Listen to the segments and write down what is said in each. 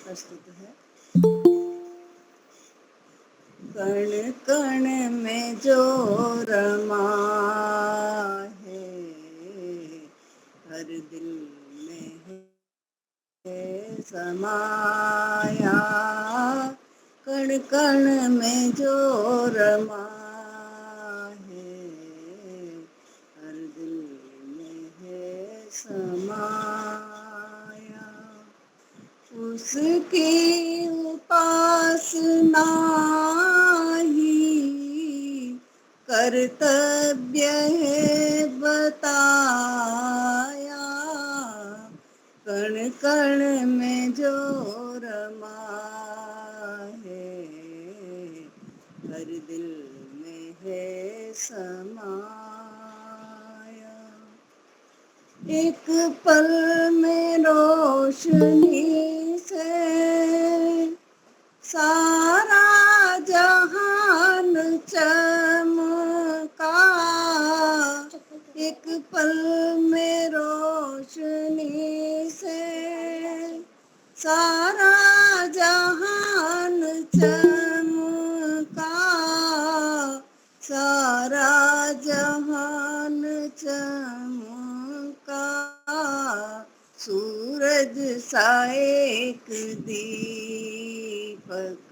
प्रस्तुत है। कण कण में जो रमा है, हर दिल में है समाया। कण कण में जो रमा है, हर दिल में है समाया। उसकी उपासना ही कर्तव्य है बताया। कण कण में जो रमा है, हर दिल में है समाया। एक पल में रोशनी से सारा जहान चमका। एक पल में रोशनी से सारा जहान चमका। सारा जहान चमका। सूरज सा एक दीपक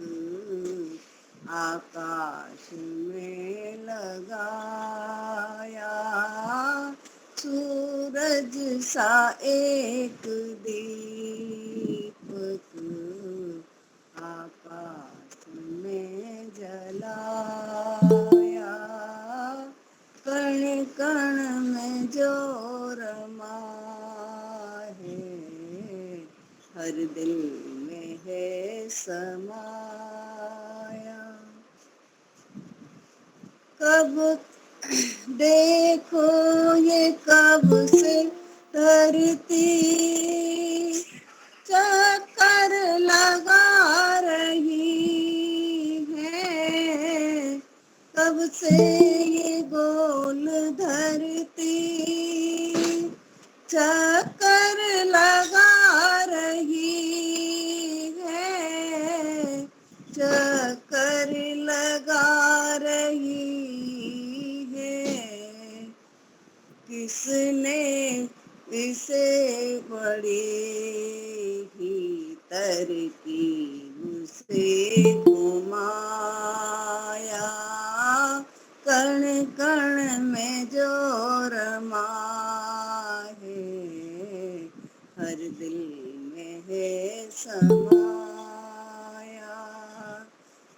आकाश में लगाया। सूरज सा एक दीपक आकाश में जलाया। कण कण में जो रमा है, हर दिल में है समाया। कब देखो ये कब से धरती चक्कर लगा रही है। कब से ये गोल धरती चक्कर लगा रही है। चक्कर लगा रही है। किसने इसे बड़ी ही तरकीब से घुमाया। कण कण में जो रमा है, हर दिल में है समाया।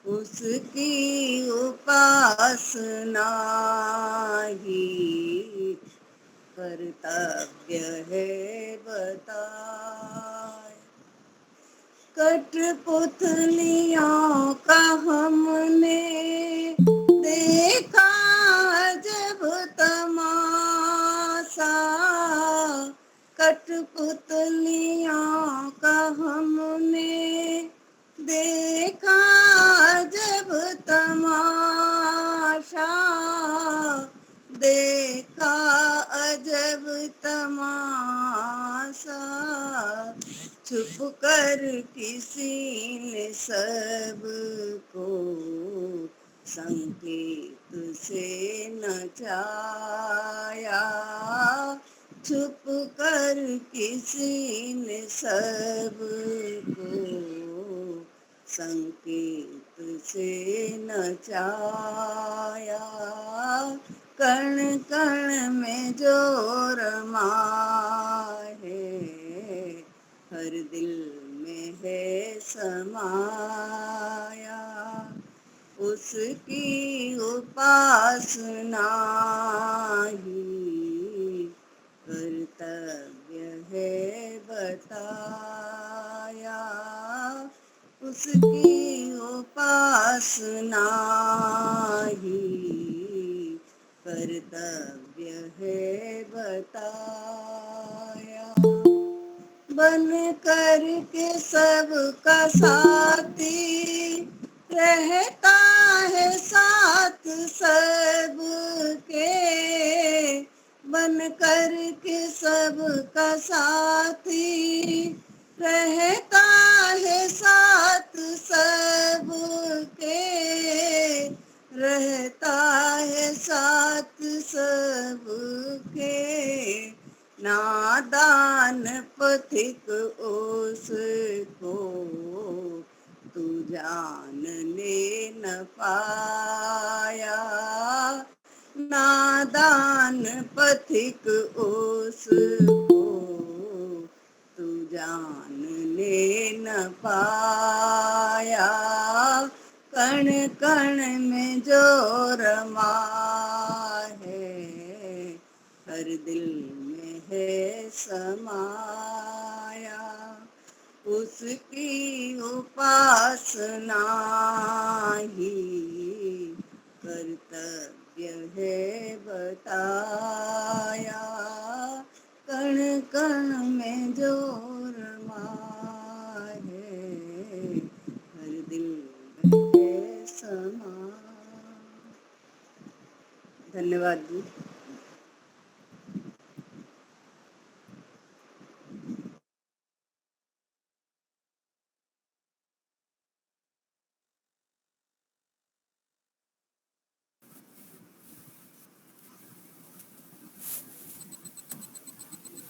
उसकी उपासना ही कर्तव्य है बताए। कठपुतलियों का हमने देखा जब तमाशा। कठपुतलियों का हमने देखा जब तमाशा। देखा अजब तमाशा। छुप कर किसी ने सबको संकेत से नचाया। छुप कर किसी ने सबको संकेत से नचाया। कण कण में जो रमा है, हर दिल में है समाया। उसकी उपासना ही कर्तव्य है बताया। उसकी उपासना ही कर्तव्य है बताया। बन कर के सबका साथी रहता है साथ सबके। बन कर के सबका साथी रहता है नादान पथिक उसको तू जानने न पाया। नादान पथिक उसको तू जानने न पाया। कण कण में जो रमा है हर दिल में है समाया। उसकी उपासना ही कर्तव्य है बताया। कण कण में जो रमा है हर दिल में है समा। धन्यवाद जी।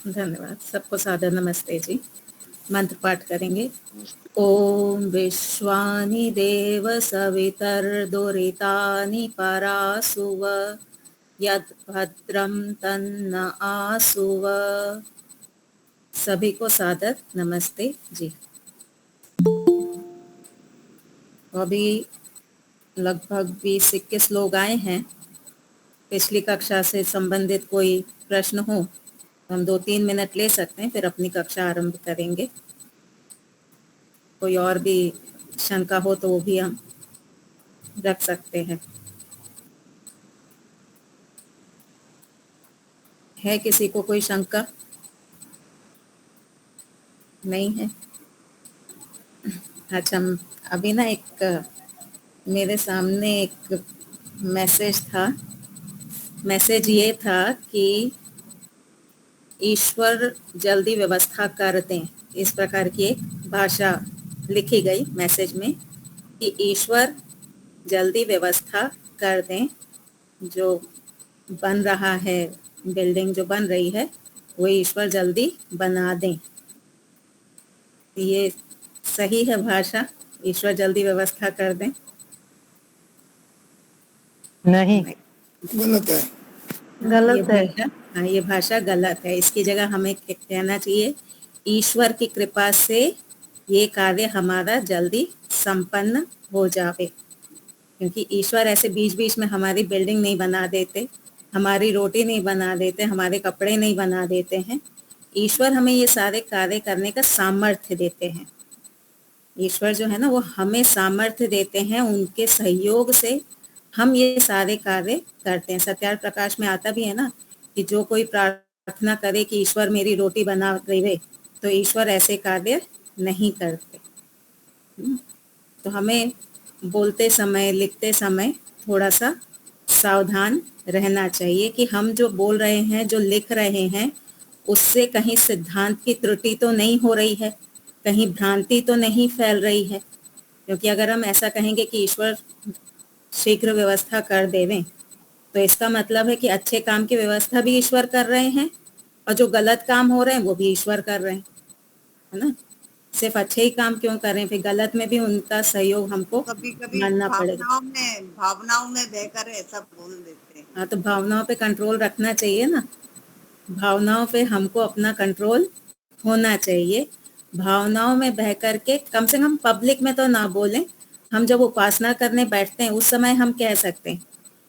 धन्यवाद। सबको सादर नमस्ते जी। मंत्र पाठ करेंगे। ओम विश्वानि देव सवितर्दुरितानि परासुव यद् भद्रं तन्न आसुव। सभी को सादर नमस्ते जी। अभी लगभग 20-21 लोग आए हैं। पिछली कक्षा से संबंधित कोई प्रश्न हो तो हम 2-3 मिनट ले सकते हैं, फिर अपनी कक्षा आरंभ करेंगे। कोई और भी शंका हो तो वो भी हम रख सकते हैं। है किसी को कोई शंका? नहीं है? अच्छा, अभी ना मेरे सामने एक मैसेज था। मैसेज ये था कि ईश्वर जल्दी व्यवस्था कर दें, इस प्रकार की एक भाषा लिखी गई मैसेज में कि ईश्वर जल्दी व्यवस्था कर दें। जो बन रहा है, बिल्डिंग जो बन रही है वो ईश्वर जल्दी बना दें। ये सही है भाषा? ईश्वर जल्दी व्यवस्था कर दें? नहीं, गलत है। गलत है। हाँ, ये भाषा गलत है। इसकी जगह हमें कहना चाहिए ईश्वर की कृपा से ये कार्य हमारा जल्दी संपन्न हो जावे। क्योंकि ईश्वर ऐसे बीच बीच में हमारी बिल्डिंग नहीं बना देते, हमारी रोटी नहीं बना देते, हमारे कपड़े नहीं बना देते हैं। ईश्वर हमें ये सारे कार्य करने का सामर्थ्य देते हैं। ईश्वर जो है ना, वो हमें सामर्थ्य देते हैं, उनके सहयोग से हम ये सारे कार्य करते हैं। सत्यार्थ प्रकाश में आता भी है ना कि जो कोई प्रार्थना करे कि ईश्वर मेरी रोटी बना देवे, तो ईश्वर ऐसे कार्य नहीं करते। तो हमें बोलते समय, लिखते समय थोड़ा सा सावधान रहना चाहिए कि हम जो बोल रहे हैं, जो लिख रहे हैं, उससे कहीं सिद्धांत की त्रुटि तो नहीं हो रही है, कहीं भ्रांति तो नहीं फैल रही है। क्योंकि अगर हम ऐसा कहेंगे कि ईश्वर शीघ्र व्यवस्था कर देवें, तो इसका मतलब है कि अच्छे काम की व्यवस्था भी ईश्वर कर रहे हैं और जो गलत काम हो रहे हैं वो भी ईश्वर कर रहे हैं, है ना। सिर्फ अच्छे ही काम क्यों करें, फिर गलत में भी उनका सहयोग हमको कभी कभी मानना पड़ेगा। भावनाओं में बहकर ऐसा बोल देते हैं। हाँ, तो भावनाओं पे कंट्रोल रखना चाहिए ना। भावनाओं पे हमको अपना कंट्रोल होना चाहिए। भावनाओं में बह करके कम से कम पब्लिक में तो ना बोलें। हम जब उपासना करने बैठते हैं उस समय हम कह सकते हैं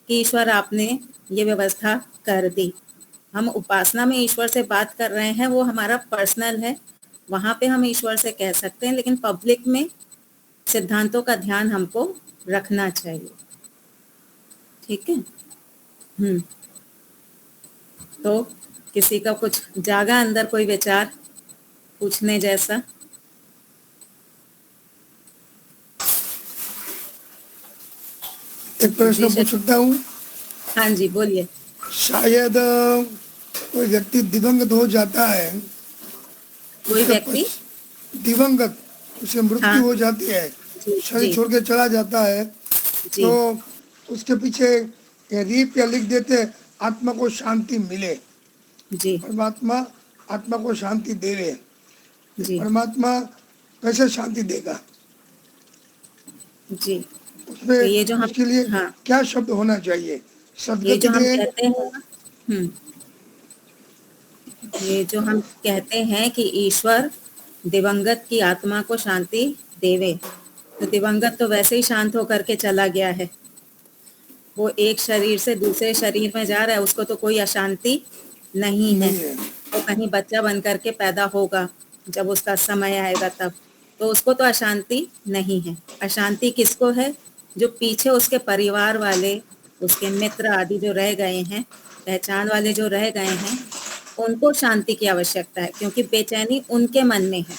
कि ईश्वर आपने ये व्यवस्था कर दी। हम उपासना में ईश्वर से बात कर रहे हैं, वो हमारा पर्सनल है, वहां पे हम ईश्वर से कह सकते हैं। लेकिन पब्लिक में सिद्धांतों का ध्यान हमको रखना चाहिए। ठीक है। तो किसी का कुछ जागा अंदर कोई विचार पूछने जैसा? एक प्रश्न पूछ सकता हूँ? हाँ जी, बोलिए। शायद कोई व्यक्ति दिवंगत हो जाता है, कोई उसके व्यक्ति दिवंगत, उसे मृत्यु हाँ हो जाती है, जी शरीर जी छोड़ के चला जाता है, जी तो उसके पीछे रीप या लिख देते आत्मा को शांति मिले, जी परमात्मा आत्मा को शांति देवे, जी परमात्मा कैसे शांति देगा? जी। उसमें तो ये जो हम, उसके लिए हाँ, क्या शब्द होना चाहिए? ये सदगति जो हम दे, कहते हैं ना, ये जो हम कहते हैं कि ईश्वर दिवंगत की आत्मा को शांति देवे, तो दिवंगत तो वैसे ही शांत होकर के चला गया है, वो एक शरीर से दूसरे शरीर में जा रहा है, उसको तो कोई अशांति नहीं है। नहीं है। वो कहीं बच्चा बन करके पैदा होगा, जब उसका समय आएगा तब, तो उसको तो अशांति नहीं है। अशांति किसको है? जो पीछे उसके परिवार वाले, उसके मित्र आदि जो रह गए हैं, पहचान वाले जो रह गए हैं, उनको शांति की आवश्यकता है, क्योंकि बेचैनी उनके मन में है।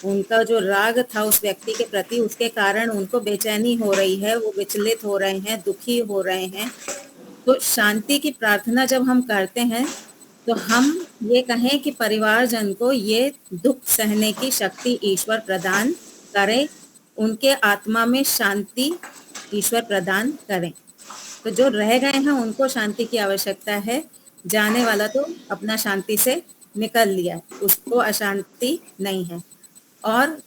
उनका जो राग था उस व्यक्ति के प्रति, उसके कारण उनको बेचैनी हो रही है, वो विचलित हो रहे हैं, दुखी हो रहे हैं। तो शांति की प्रार्थना जब हम करते हैं, तो हम ये कहें कि परिवारजन को ये दुख सहने की शक्ति ईश्वर प्रदान करे, उनके आत्मा में शांति ईश्वर प्रदान करें। तो जो रह गए हैं उनको शांति की आवश्यकता है, जाने वाला तो अपना शांति से निकल लिया, उसको अशांति नहीं है। और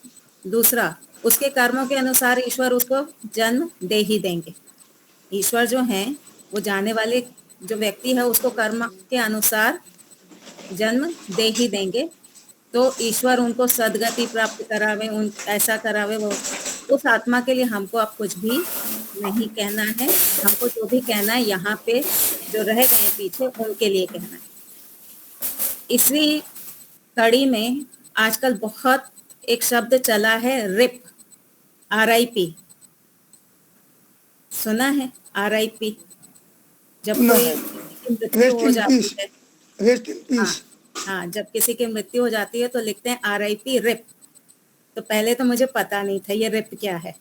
दूसरा, उसके कर्मों के अनुसार ईश्वर उसको जन्म दे ही देंगे। ईश्वर जो हैं, वो जाने वाले जो व्यक्ति है उसको कर्म के अनुसार जन्म दे ही देंगे। तो ईश्वर उनको सदगति प्राप्त करावे, उन ऐसा करावे, वो उस आत्मा के लिए हमको अब कुछ भी नहीं कहना है। हमको जो भी कहना है यहाँ पे जो रह गए पीछे, उनके लिए कहना है। इसी कड़ी में आजकल बहुत एक शब्द चला है, रिप, RIP। सुना है RIP? जब सुना कोई है। की मृत्यु रेस्ट हो इन जाती पीस, है, रेस्ट इन हाँ पीस। हाँ, जब किसी की मृत्यु हो जाती है तो लिखते हैं RIP, रिप। तो पहले तो मुझे पता नहीं था ये रिप क्या है,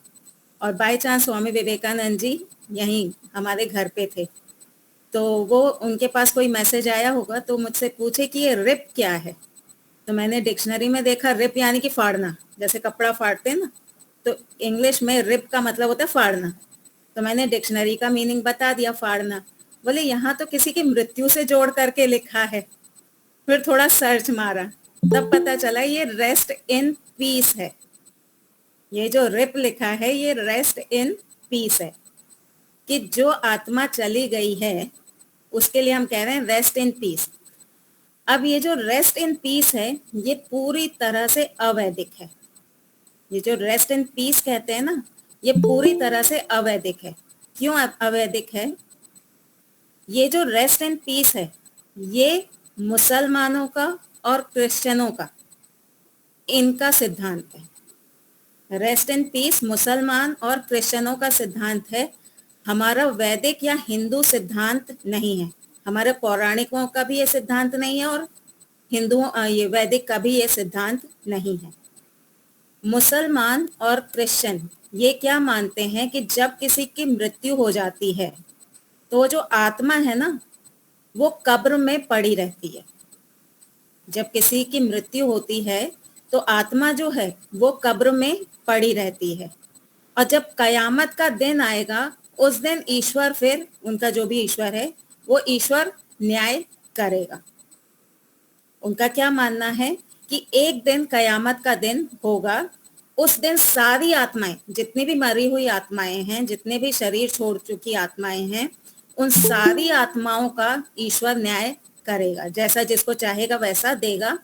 और बाय चांस स्वामी विवेकानंद जी यहीं हमारे घर पे थे, तो वो उनके पास कोई मैसेज आया होगा, तो मुझसे पूछे कि ये रिप क्या है। तो मैंने डिक्शनरी में देखा, रिप यानी कि फाड़ना, जैसे कपड़ा फाड़ते हैं ना, तो इंग्लिश में रिप का मतलब होता है फाड़ना। तो मैंने डिक्शनरी का मीनिंग बता दिया, फाड़ना। बोले यहाँ तो किसी की मृत्यु से जोड़ करके लिखा है। फिर थोड़ा सर्च मारा, तब पता चला ये रेस्ट इन पीस है। ये जो रिप लिखा है ये रेस्ट इन पीस है, कि जो आत्मा चली गई है उसके लिए हम कह रहे हैं रेस्ट इन पीस। अब ये जो रेस्ट इन पीस है ये पूरी तरह से अवैधिक है। ये जो रेस्ट इन पीस कहते हैं ना, ये पूरी तरह से अवैधिक है। क्यों अवैधिक है? ये जो रेस्ट इन पीस है ये मुसलमानों का और क्रिश्चियनों का, इनका सिद्धांत है। रेस्ट इन पीस मुसलमान और क्रिश्चियनों का सिद्धांत है, हमारा वैदिक या हिंदू सिद्धांत नहीं है। हमारे पौराणिकों का भी ये सिद्धांत नहीं है, और हिंदुओं ये वैदिक का भी ये सिद्धांत नहीं है। मुसलमान और क्रिश्चियन ये क्या मानते हैं कि जब किसी की मृत्यु हो जाती है तो जो आत्मा है ना वो कब्र में पड़ी रहती है। जब किसी की मृत्यु होती है तो आत्मा जो है वो कब्र में पड़ी रहती है, और जब कयामत का दिन आएगा उस दिन ईश्वर, फिर उनका जो भी ईश्वर है वो ईश्वर न्याय करेगा। उनका क्या मानना है कि एक दिन कयामत का दिन होगा, उस दिन सारी आत्माएं, जितनी भी मरी हुई आत्माएं हैं, जितने भी शरीर छोड़ चुकी आत्माएं हैं, उन सारी आत्माओं का ईश्वर न्याय करेगा, जैसा जिसको चाहेगा वैसा देगा।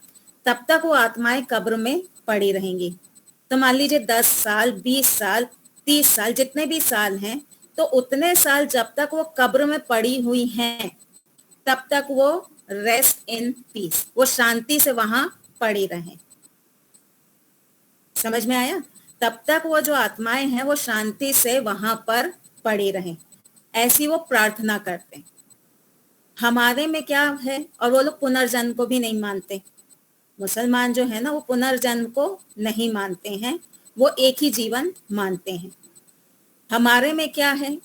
तब तक वो आत्माएं कब्र में पड़ी रहेंगी। तो मान लीजिए 10 साल, 20 साल, 30 साल, जितने भी साल हैं, तो उतने साल जब तक वो कब्र में पड़ी हुई हैं तब तक वो रेस्ट इन पीस, वो शांति से वहां पड़ी रहें। समझ में आया? तब तक वो जो आत्माएं हैं वो शांति से वहां पर पड़ी रहें, ऐसी वो प्रार्थना करते हैं। हमारे में क्या है, और वो लोग पुनर्जन्म को भी नहीं मानते। मुसलमान जो है ना वो पुनर्जन्म को नहीं मानते हैं, वो एक ही जीवन मानते हैं। हमारे में क्या है,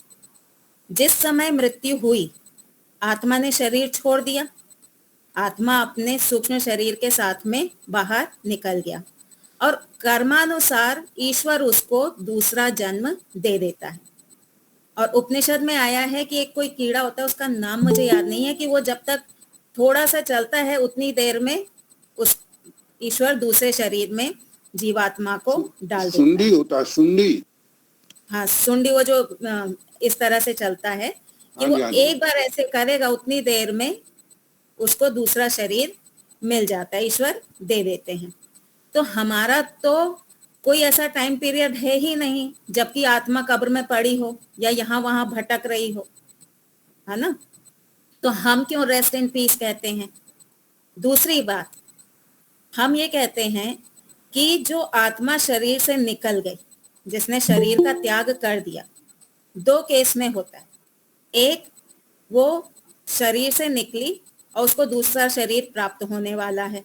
जिस समय मृत्यु हुई आत्मा ने शरीर छोड़ दिया, आत्मा अपने सूक्ष्म शरीर के साथ में बाहर निकल गया, और कर्मानुसार ईश्वर उसको दूसरा जन्म दे देता है। और उपनिषद में आया है कि एक कोई कीड़ा होता है, उसका नाम मुझे याद नहीं है, कि वो जब तक थोड़ा सा चलता है उतनी देर में उस ईश्वर दूसरे शरीर में जीवात्मा को डाल देता है। सुंडी होता है, सुंडी। हाँ, सुंडी वो जो इस तरह से चलता है कि हाँ वो जी, हाँ जी। एक बार ऐसे करेगा, उतनी देर में उसको दूसरा शरीर मिल जाता है, ईश्वर दे देते हैं। तो हमारा तो कोई ऐसा टाइम पीरियड है ही नहीं जबकि आत्मा कब्र में पड़ी हो या यहाँ वहां भटक रही हो, है ना। तो हम क्यों रेस्ट इन पीस कहते हैं? दूसरी बात, हम ये कहते हैं कि जो आत्मा शरीर से निकल गई, जिसने शरीर का त्याग कर दिया, दो केस में होता है। एक, वो शरीर से निकली और उसको दूसरा शरीर प्राप्त होने वाला है।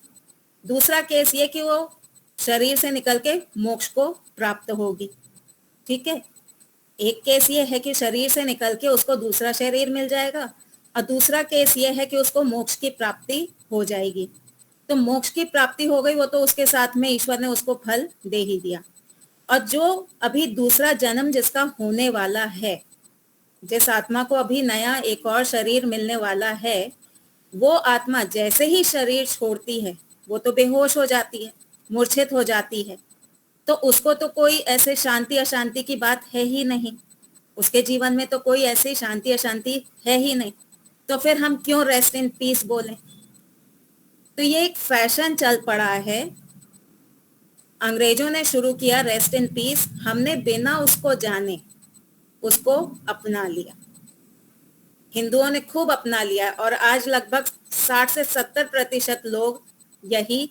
दूसरा केस ये कि वो शरीर से निकल के मोक्ष को प्राप्त होगी। ठीक है, एक केस ये है कि शरीर से निकल के उसको दूसरा शरीर मिल जाएगा, और दूसरा केस ये है कि उसको मोक्ष की प्राप्ति हो जाएगी। तो मोक्ष की प्राप्ति हो गई, वो तो उसके साथ में ईश्वर ने उसको फल दे ही दिया। और जो अभी दूसरा जन्म जिसका होने वाला है, जिस आत्मा को अभी नया एक और शरीर मिलने वाला है, वो आत्मा जैसे ही शरीर छोड़ती है वो तो बेहोश हो जाती है, मूर्छित हो जाती है। तो उसको तो कोई ऐसे शांति अशांति की बात है ही नहीं, उसके जीवन में तो कोई ऐसी शांति अशांति है ही नहीं। तो फिर हम क्यों रेस्ट इन पीस बोलें? तो ये एक फैशन चल पड़ा है, अंग्रेजों ने शुरू किया रेस्ट इन पीस, हमने बिना उसको जाने उसको अपना लिया। हिंदुओं ने खूब अपना लिया और आज लगभग 60 से 70% लोग यही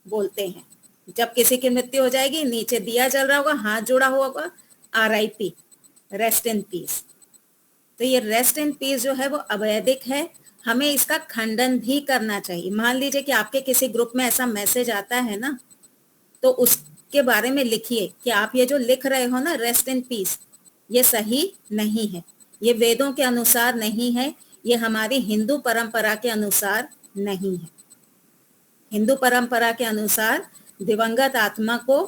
बोलते हैं। जब किसी की मृत्यु हो जाएगी, नीचे दिया जल रहा होगा, हाथ जोड़ा हुआ होगा, RIP, रेस्ट इन पीस। तो ये रेस्ट इन पीस जो है वो अवैधिक है, हमें इसका खंडन भी करना चाहिए। मान लीजिए कि आपके किसी ग्रुप में ऐसा मैसेज आता है ना, तो उसके बारे में लिखिए कि आप ये जो लिख रहे हो ना रेस्ट इन पीस, ये सही नहीं है, ये वेदों के अनुसार नहीं है, ये हमारी हिंदू परंपरा के अनुसार नहीं है। हिंदू परंपरा के अनुसार दिवंगत आत्मा को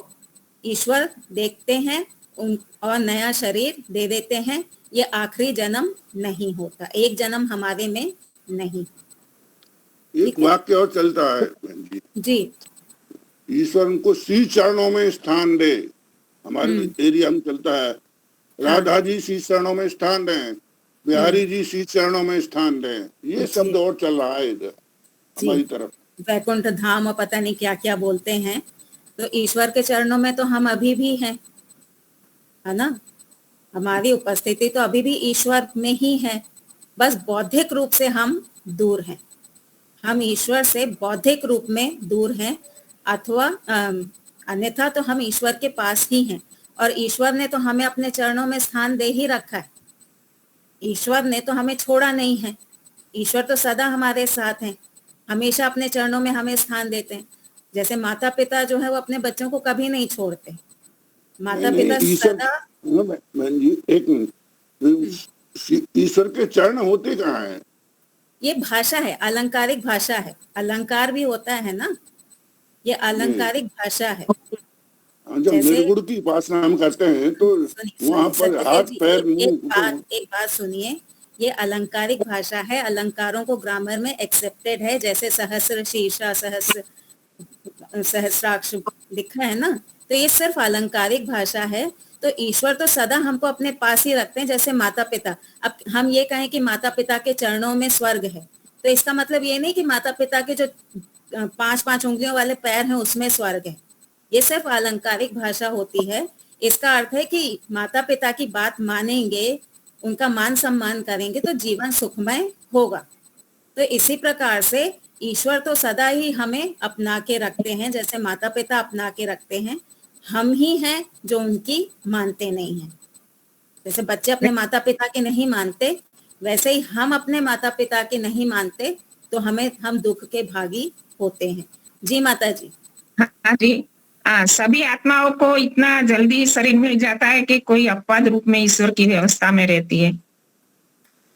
ईश्वर देखते हैं और नया शरीर दे देते हैं। ये आखिरी जन्म नहीं होता, एक जन्म हमारे में नहीं। एक वाक्य और चलता है बहन जी, जी, ईश्वर उनको सी चरणों में स्थान दे। हमारे एरिया में चलता है, राधा जी सी चरणों में स्थान दें, बिहारी जी सी चरणों में स्थान दें। ये शब्द और चल रहा है इधर हमारी तरफ। वैकुंठ धाम और पता नहीं क्या क्या बोलते हैं। तो ईश्वर के चरणों में तो हम अभी भी हैं, है ना। हमारी उपस्थिति तो अभी भी ईश्वर में ही है, बस बौद्धिक रूप से हम दूर हैं। हम ईश्वर से बौद्धिक रूप में दूर हैं, अथवा अन्यथा तो हम ईश्वर के पास ही हैं। और ईश्वर ने तो हमें अपने चरणों में स्थान दे ही रखा है, ईश्वर ने तो हमें छोड़ा नहीं है। ईश्वर तो सदा हमारे साथ हैं, हमेशा अपने चरणों में हमें स्थान देते हैं। जैसे माता पिता जो है वो अपने बच्चों को कभी नहीं छोड़ते, माता पिता सदा। बहन जी एक मिनट, ईश्वर के चरण होते कहाँ हैं? ये भाषा है, अलंकारिक भाषा है, अलंकार भी होता है ना, ये अलंकारिक भाषा है। जब निर्गुण की उपासना हम करते हैं तो वहाँ पर हाथ पैर मुंह। एक बात सुनिए, ये अलंकारिक भाषा है, अलंकारों को ग्रामर में एक्सेप्टेड है। जैसे सहस्र शीर्षा सहस्राक्ष लिखा है ना, तो ये सिर्फ अलंकारिक भाषा है। तो ईश्वर तो सदा हमको अपने पास ही रखते हैं, जैसे माता पिता। अब हम ये कहें कि माता पिता के चरणों में स्वर्ग है, तो इसका मतलब ये नहीं कि माता पिता के जो 5-5 उंगलियों वाले पैर हैं उसमें स्वर्ग है। ये सिर्फ अलंकारिक भाषा होती है। इसका अर्थ है कि माता पिता की बात मानेंगे, उनका मान सम्मान करेंगे तो जीवन सुखमय होगा। तो इसी प्रकार से ईश्वर तो सदा ही हमें अपना के रखते हैं, जैसे माता पिता अपना के रखते हैं। हम ही हैं जो उनकी मानते नहीं हैं। जैसे बच्चे अपने माता पिता के नहीं मानते, वैसे ही हम अपने माता पिता के नहीं मानते, तो हम दुख के भागी होते हैं। जी माता जी। हाँ जी, सभी आत्माओं को इतना जल्दी शरीर मिल जाता है कि कोई अपवाद रूप में ईश्वर की व्यवस्था में रहती है?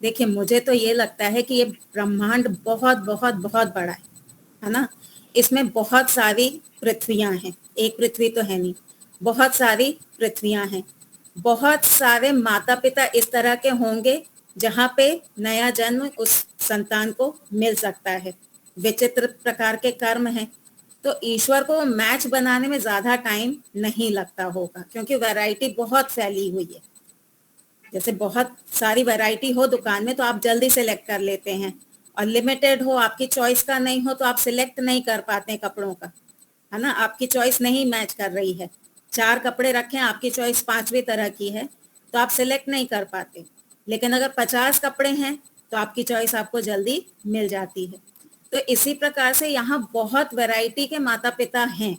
देखिए, मुझे तो ये लगता है कि ये ब्रह्मांड बहुत बहुत बहुत बड़ा है ना। इसमें बहुत सारी पृथ्वियां हैं, एक पृथ्वी तो है नहीं, बहुत सारी पृथ्वियां हैं। बहुत सारे माता पिता इस तरह के होंगे जहाँ पे नया जन्म उस संतान को मिल सकता है। विचित्र प्रकार के कर्म हैं, तो ईश्वर को मैच बनाने में ज्यादा टाइम नहीं लगता होगा, क्योंकि वैरायटी बहुत फैली हुई है। जैसे बहुत सारी वैरायटी हो दुकान में तो आप जल्दी सिलेक्ट कर लेते हैं, और लिमिटेड हो, आपकी चॉइस का नहीं हो तो आप सिलेक्ट नहीं कर पाते हैं कपड़ों का, है ना। आपकी चॉइस नहीं मैच कर रही है, 4 कपड़े रखे हैं, आपकी चॉइस 5वीं तरह की है, तो आप सिलेक्ट नहीं कर पाते। लेकिन अगर 50 कपड़े हैं तो आपकी चॉइस आपको जल्दी मिल जाती है। तो इसी प्रकार से यहाँ बहुत वैरायटी के माता पिता हैं,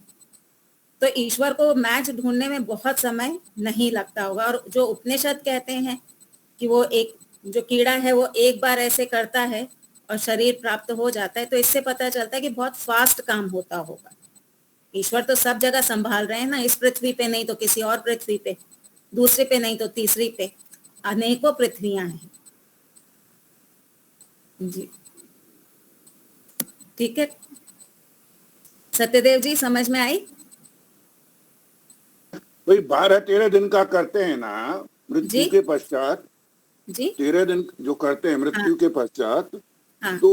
तो ईश्वर को मैच ढूंढने में बहुत समय नहीं लगता होगा। और जो उपनिषद कहते हैं कि वो एक जो कीड़ा है वो एक बार ऐसे करता है और शरीर प्राप्त हो जाता है, तो इससे पता चलता है कि बहुत फास्ट काम होता होगा। ईश्वर तो सब जगह संभाल रहे हैं ना, इस पृथ्वी पे नहीं तो किसी और पृथ्वी पे, दूसरे पे नहीं तो तीसरी पे, अनेकों पृथ्वियां हैं जी। ठीक है सत्यदेव जी, समझ में आई? वही 12-13 दिन का करते हैं ना मृत्यु जी? के पश्चात, जी 13 दिन जो करते हैं मृत्यु के पश्चात, हाँ तो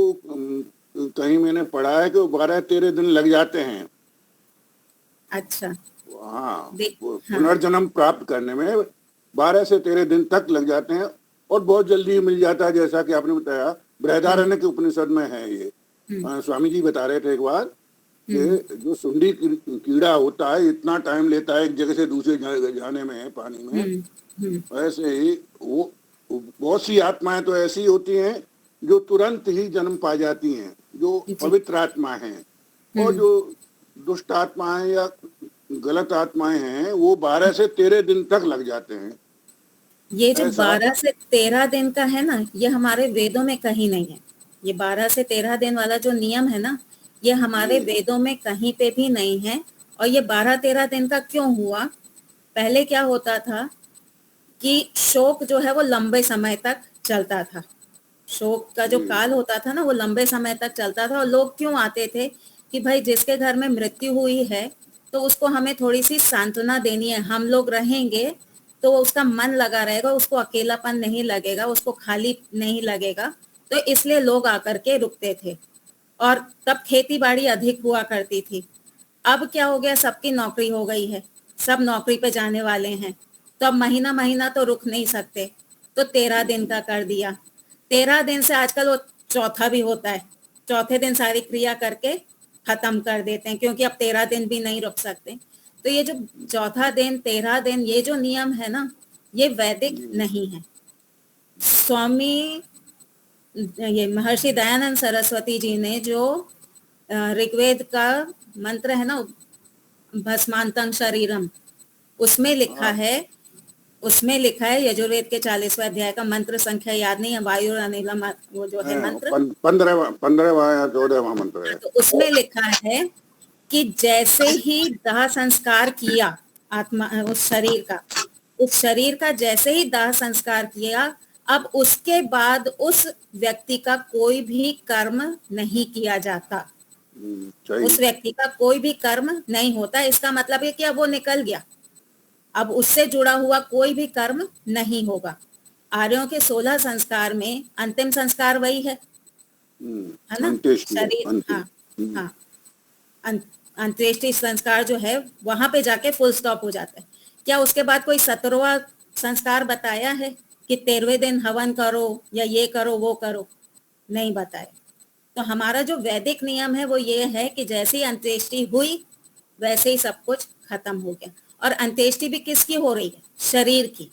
कहीं मैंने पढ़ा है कि 12-13 दिन लग जाते हैं। अच्छा हाँ, हाँ पुनर्जन्म प्राप्त करने में 12 से 13 दिन तक लग जाते हैं, और बहुत जल्दी मिल जाता है, जैसा कि आपने बताया बृहदारण्य के उपनिषद में है ये। स्वामी जी बता रहे थे एक बार कि जो सुंडी कीड़ा होता है इतना टाइम लेता है एक जगह से दूसरे जगह जाने में पानी में, वैसे ही वो बहुत सी आत्माएं तो ऐसी होती हैं जो तुरंत ही जन्म पा जाती हैं, जो पवित्र आत्मा हैं, और जो दुष्ट आत्माएं या गलत आत्माएं हैं वो 12 से 13 दिन तक लग जाते हैं। ये जो 12 से 13 दिन का है ना, ये हमारे वेदों में कहीं नहीं है। ये 12 से 13 दिन वाला जो नियम है ना, ये हमारे वेदों में कहीं पे भी नहीं है। और ये 12-13 दिन का क्यों हुआ? पहले क्या होता था कि शोक जो है वो लंबे समय तक चलता था। शोक का जो काल होता था ना वो लंबे समय तक चलता था, और लोग क्यों आते थे कि भाई जिसके घर में मृत्यु हुई है तो उसको हमें थोड़ी सी सांत्वना देनी है, हम लोग रहेंगे तो उसका मन लगा रहेगा, उसको अकेलापन नहीं लगेगा, उसको खाली नहीं लगेगा, तो इसलिए लोग आकर के रुकते थे। और तब खेती बाड़ी अधिक हुआ करती थी। अब क्या हो गया, सबकी नौकरी हो गई है, सब नौकरी पे जाने वाले हैं, तो अब महीना महीना तो रुक नहीं सकते, तो 13 दिन का कर दिया। 13 दिन से आजकल वो चौथा भी होता है, चौथे दिन सारी क्रिया करके खत्म कर देते हैं, क्योंकि अब 13 दिन भी नहीं रुक सकते। तो ये जो चौथा दिन 13 दिन ये जो नियम है ना, ये वैदिक नहीं है। स्वामी ये महर्षि दयानंद सरस्वती जी ने जो ऋग्वेद का मंत्र है ना, भस्मांतं शरीरम, उसमें लिखा है यजुर्वेद के 40वें अध्याय का मंत्र, संख्या याद नहीं है, वायु अनिलम वो जो है मंत्र 15वां या 14वां मंत्र है। तो उसमें लिखा है कि जैसे ही दाह संस्कार किया आत्मा उस शरीर का जैसे ही दाह संस्कार किया, अब उसके बाद उस व्यक्ति का कोई भी कर्म नहीं किया जाता, उस व्यक्ति का कोई भी कर्म नहीं होता। इसका मतलब है कि अब वो निकल गया, अब उससे जुड़ा हुआ कोई भी कर्म नहीं होगा। आर्यों के 16 संस्कार में अंतिम संस्कार वही है ना, शरीर, हाँ, अंत्येष्टि संस्कार जो है वहां पे जाके फुल स्टॉप हो जाता है। क्या उसके बाद कोई 17वां संस्कार बताया है कि 13वें दिन हवन करो या ये करो वो करो? नहीं बताया। तो हमारा जो वैदिक नियम है वो ये है कि जैसे ही अंत्येष्टि हुई वैसे ही सब कुछ खत्म हो गया। और अंत्येष्टि भी किसकी हो रही है? शरीर की।